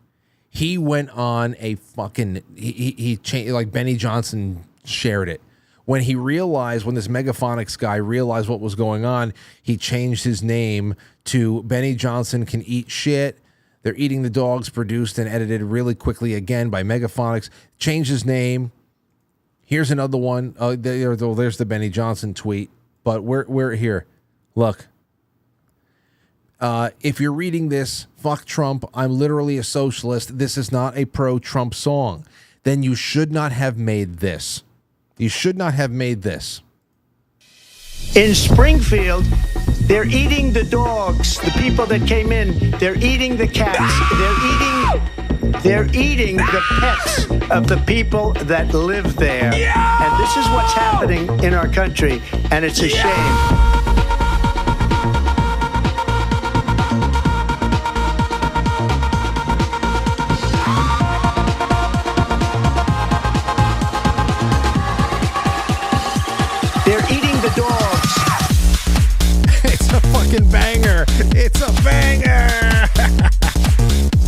Speaker 1: he went on a fucking, he changed, like Benny Johnson shared it. When he realized, when this Megaphonics guy realized what was going on, he changed his name to Benny Johnson Can Eat Shit. They're Eating the Dogs, produced and edited really quickly again by Megaphonics. Changed his name. Here's another one. There's the Benny Johnson tweet. But we're here. Look. If you're reading this, fuck Trump. I'm literally a socialist. This is not a pro-Trump song. Then you should not have made this. You should not have made this.
Speaker 21: In Springfield, they're eating the dogs, the people that came in. They're eating the cats. They're eating the pets of the people that live there. And this is what's happening in our country, and it's a shame. They're eating the dogs.
Speaker 1: It's a fucking banger. It's a banger.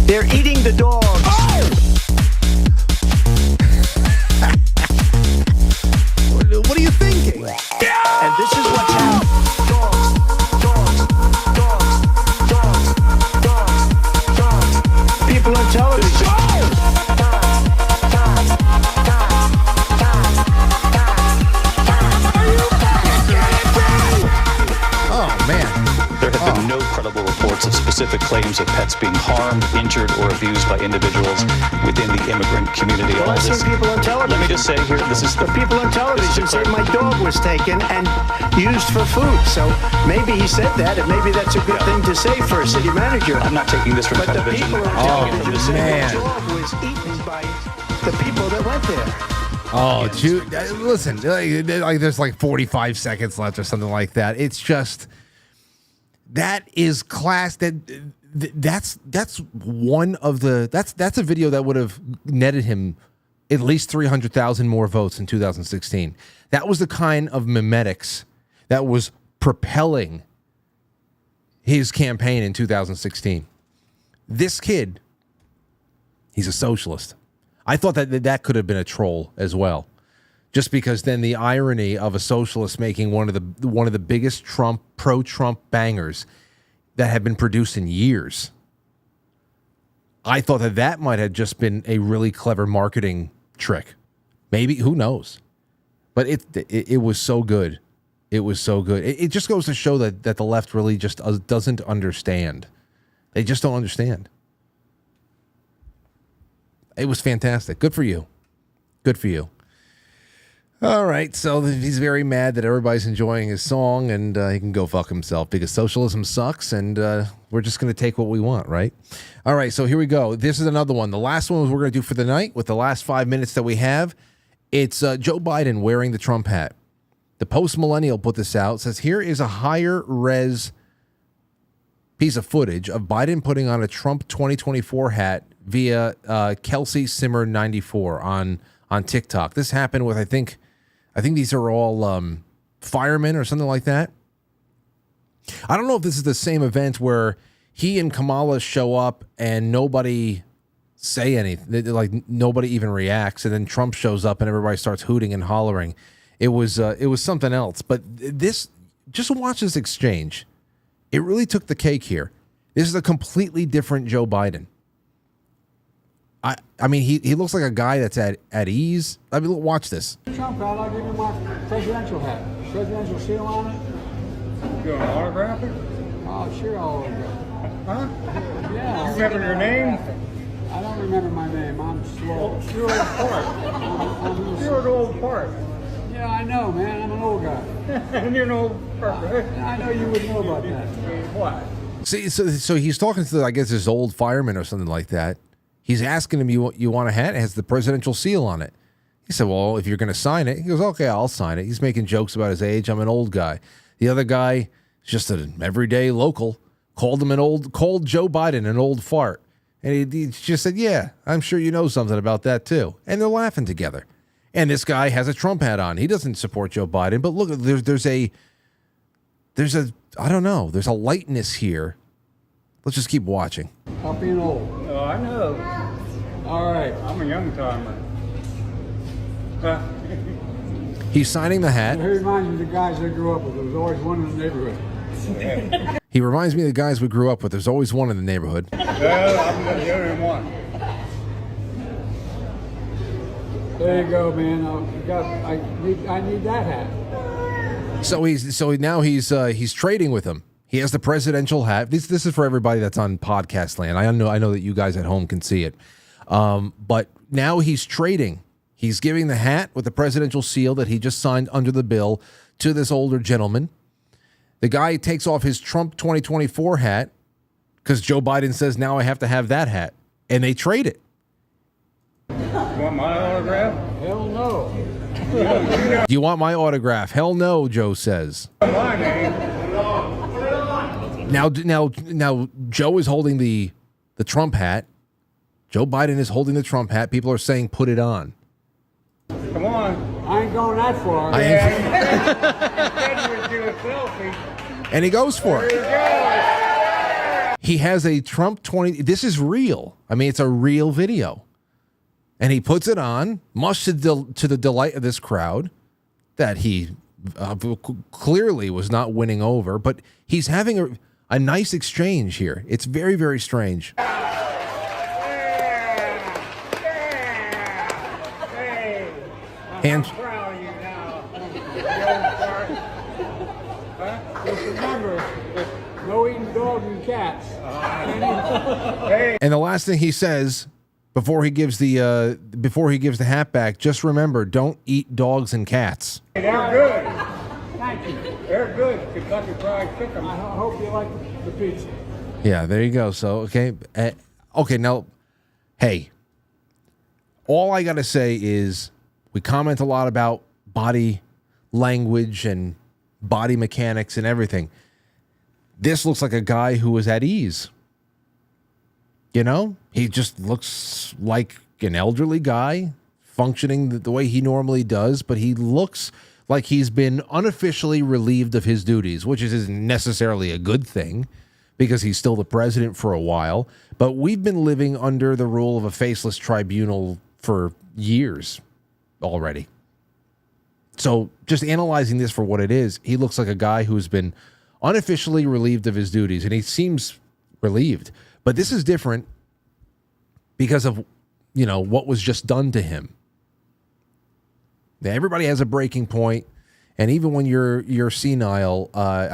Speaker 21: They're eating the dogs. Oh!
Speaker 1: What are you thinking?
Speaker 21: Yeah! And this is what's happening. Dogs. People on television.
Speaker 19: There have been no credible reports of specific claims of pets being harmed, injured, or abused by individuals within the immigrant community.
Speaker 21: Well, I've seen people on television.
Speaker 19: Let me just say here, this is...
Speaker 21: The people on television say my dog was taken and used for food. So maybe he said that, and maybe that's a good thing to say for a city manager.
Speaker 19: I'm not taking this from
Speaker 21: television. But the people on television say
Speaker 1: man.
Speaker 21: my dog was eaten by the people that went there.
Speaker 1: Oh, dude, listen, like there's like 45 seconds left or something like that. It's just... That is class. That's one of the that's a video that would have netted him at least 300,000 more votes in 2016. That was the kind of memetics that was propelling his campaign in 2016. This kid, he's a socialist. I thought that could have been a troll as well. Just because then the irony of a socialist making one of the biggest pro-Trump bangers that have been produced in years. I thought that might have just been a really clever marketing trick. Maybe, who knows? But it was so good. It was so good. It just goes to show that the left really just doesn't understand. They just don't understand. It was fantastic. Good for you. Good for you. All right, so he's very mad that everybody's enjoying his song, and he can go fuck himself because socialism sucks, and we're just going to take what we want, right? All right, so here we go. This is another one. The last one we're going to do for the night with the last 5 minutes that we have. It's Joe Biden wearing the Trump hat. The Post-Millennial put this out. It says, here is a higher res piece of footage of Biden putting on a Trump 2024 hat via Kelsey Simmer 94 on TikTok. This happened with, I think these are all firemen or something like that. I don't know if this is the same event where he and Kamala show up and nobody say anything, like nobody even reacts, and then Trump shows up and everybody starts hooting and hollering. It was something else. But this, just watch this exchange. It really took the cake here. This is a completely different Joe Biden. I mean, he looks like a guy that's at ease. I mean, watch this.
Speaker 22: Trump hat, I'll give you my presidential hat. Presidential seal on it. You want to autograph it? Oh, sure, I'll autograph it. Huh? Yeah. You remember your name? I don't remember my name. I'm slow. You're old part. You're an old part. Yeah, I know, man. I'm an old guy. And you're an old part, right? I know you would know about that. What?
Speaker 1: See, so he's talking to, I guess, his old fireman or something like that. He's asking him, you want a hat? It has the presidential seal on it. He said, well, if you're going to sign it. He goes, okay, I'll sign it. He's making jokes about his age. I'm an old guy. The other guy is just an everyday local. called Joe Biden an old fart. And he just said, yeah, I'm sure you know something about that too. And they're laughing together. And this guy has a Trump hat on. He doesn't support Joe Biden, but look, there's a I don't know, there's a lightness here. Let's just keep watching.
Speaker 22: Stop being old.
Speaker 2: Oh, I know.
Speaker 22: All right.
Speaker 2: I'm a young timer.
Speaker 1: He's signing the hat.
Speaker 22: He reminds me of the guys I grew up with. There was always one in the neighborhood.
Speaker 1: He reminds me of the guys we grew up with. There's always one in the neighborhood.
Speaker 2: Well, I'm the only one.
Speaker 22: There you go, man. I need that hat.
Speaker 1: So now he's trading with him. He has the presidential hat. This is for everybody that's on podcast land. I know that you guys at home can see it. But now he's trading. He's giving the hat with the presidential seal that he just signed under the bill to this older gentleman. The guy takes off his Trump 2024 hat because Joe Biden says, now I have to have that hat. And they trade it.
Speaker 2: You want my autograph?
Speaker 22: Hell no.
Speaker 1: Do you want my autograph? Hell no, Joe says.
Speaker 2: My name.
Speaker 1: Now, Joe is holding the Trump hat. Joe Biden is holding the Trump hat. People are saying, put it on.
Speaker 2: Come on.
Speaker 22: I ain't going that far.
Speaker 1: And he goes for it. He has a Trump 20. This is real. I mean, it's a real video. And he puts it on, much to the delight of this crowd that he clearly was not winning over. But he's having a nice exchange here. It's very, very strange.
Speaker 22: I'm proud of you now. Just remember, no eating dogs and cats.
Speaker 1: And the last thing he says before he gives the hat back, just remember, don't eat dogs and cats.
Speaker 2: They're good.
Speaker 22: Thank you.
Speaker 2: They're good. Kentucky Fried Chicken.
Speaker 22: I hope you like the pizza.
Speaker 1: Yeah, there you go. So, okay, now, hey, all I got to say is we comment a lot about body language and body mechanics and everything. This looks like a guy who was at ease. You know, he just looks like an elderly guy functioning the way he normally does, but he looks like he's been unofficially relieved of his duties, which isn't necessarily a good thing because he's still the president for a while. But we've been living under the rule of a faceless tribunal for years already. So just analyzing this for what it is, he looks like a guy who's been unofficially relieved of his duties, and he seems relieved. But this is different because of, what was just done to him. Now, everybody has a breaking point, and even when you're senile,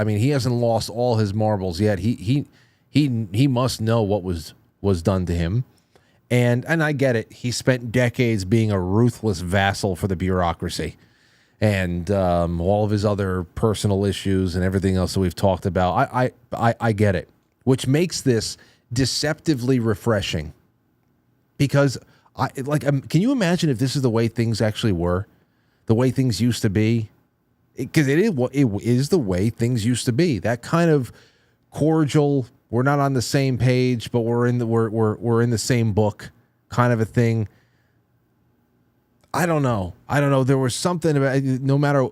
Speaker 1: he hasn't lost all his marbles yet. He must know what was done to him. And I get it. He spent decades being a ruthless vassal for the bureaucracy and all of his other personal issues and everything else that we've talked about. I get it, which makes this deceptively refreshing because can you imagine if this is the way things actually were, the way things used to be? Because it is the way things used to be. That kind of cordial, we're not on the same page, but we're in the same book kind of a thing. I don't know. There was something about no matter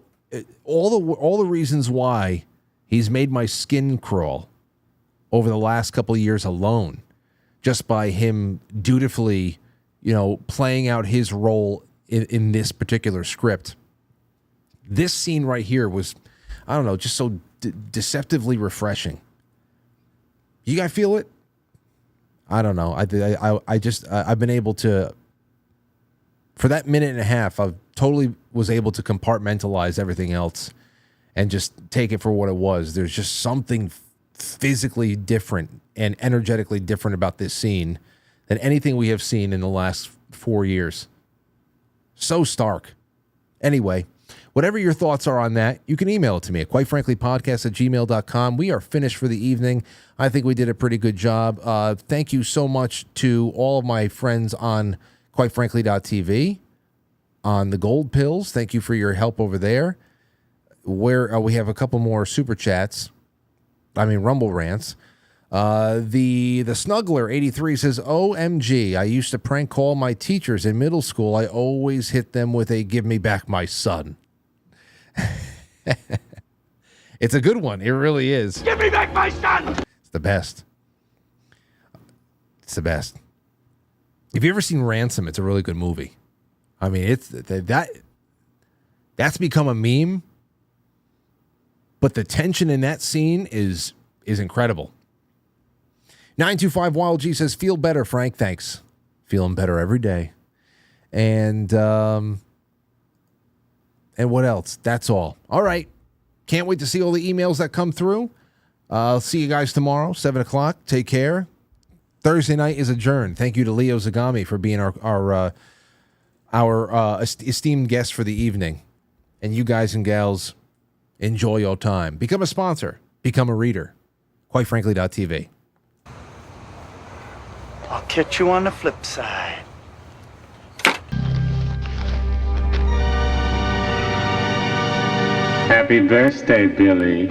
Speaker 1: all the reasons why he's made my skin crawl over the last couple of years alone, just by him dutifully, playing out his role in this particular script. This scene right here was, I don't know, just so deceptively refreshing. You guys feel it? I don't know. I've been able to, for that minute and a half, I totally was able to compartmentalize everything else and just take it for what it was. There's just something physically different and energetically different about this scene than anything we have seen in the last 4 years. So stark. Anyway, whatever your thoughts are on that, you can email it to me at quitefranklypodcast@gmail.com. We are finished for the evening. I think we did a pretty good job. Thank you so much to all of my friends on quitefrankly.tv, on the Gold Pills. Thank you for your help over there. Where we have a couple more super chats. Rumble rants. The Snuggler 83 says, OMG, I used to prank call my teachers in middle school. I always hit them with a give me back my son. It's a good one. It really is.
Speaker 5: Give me back my son!
Speaker 1: It's the best. It's the best. If you ever seen Ransom, it's a really good movie. I mean, it's that's become a meme, but the tension in that scene is incredible. 925 Wild G says, feel better, Frank. Thanks. Feeling better every day. And what else? That's all. All right. Can't wait to see all the emails that come through. I'll see you guys tomorrow, 7 o'clock. Take care. Thursday night is adjourned. Thank you to Leo Zagami for being our esteemed guest for the evening. And you guys and gals, enjoy your time. Become a sponsor. Become a reader. QuiteFrankly.tv.
Speaker 3: I'll catch you on the flip side.
Speaker 2: Happy birthday, Billy.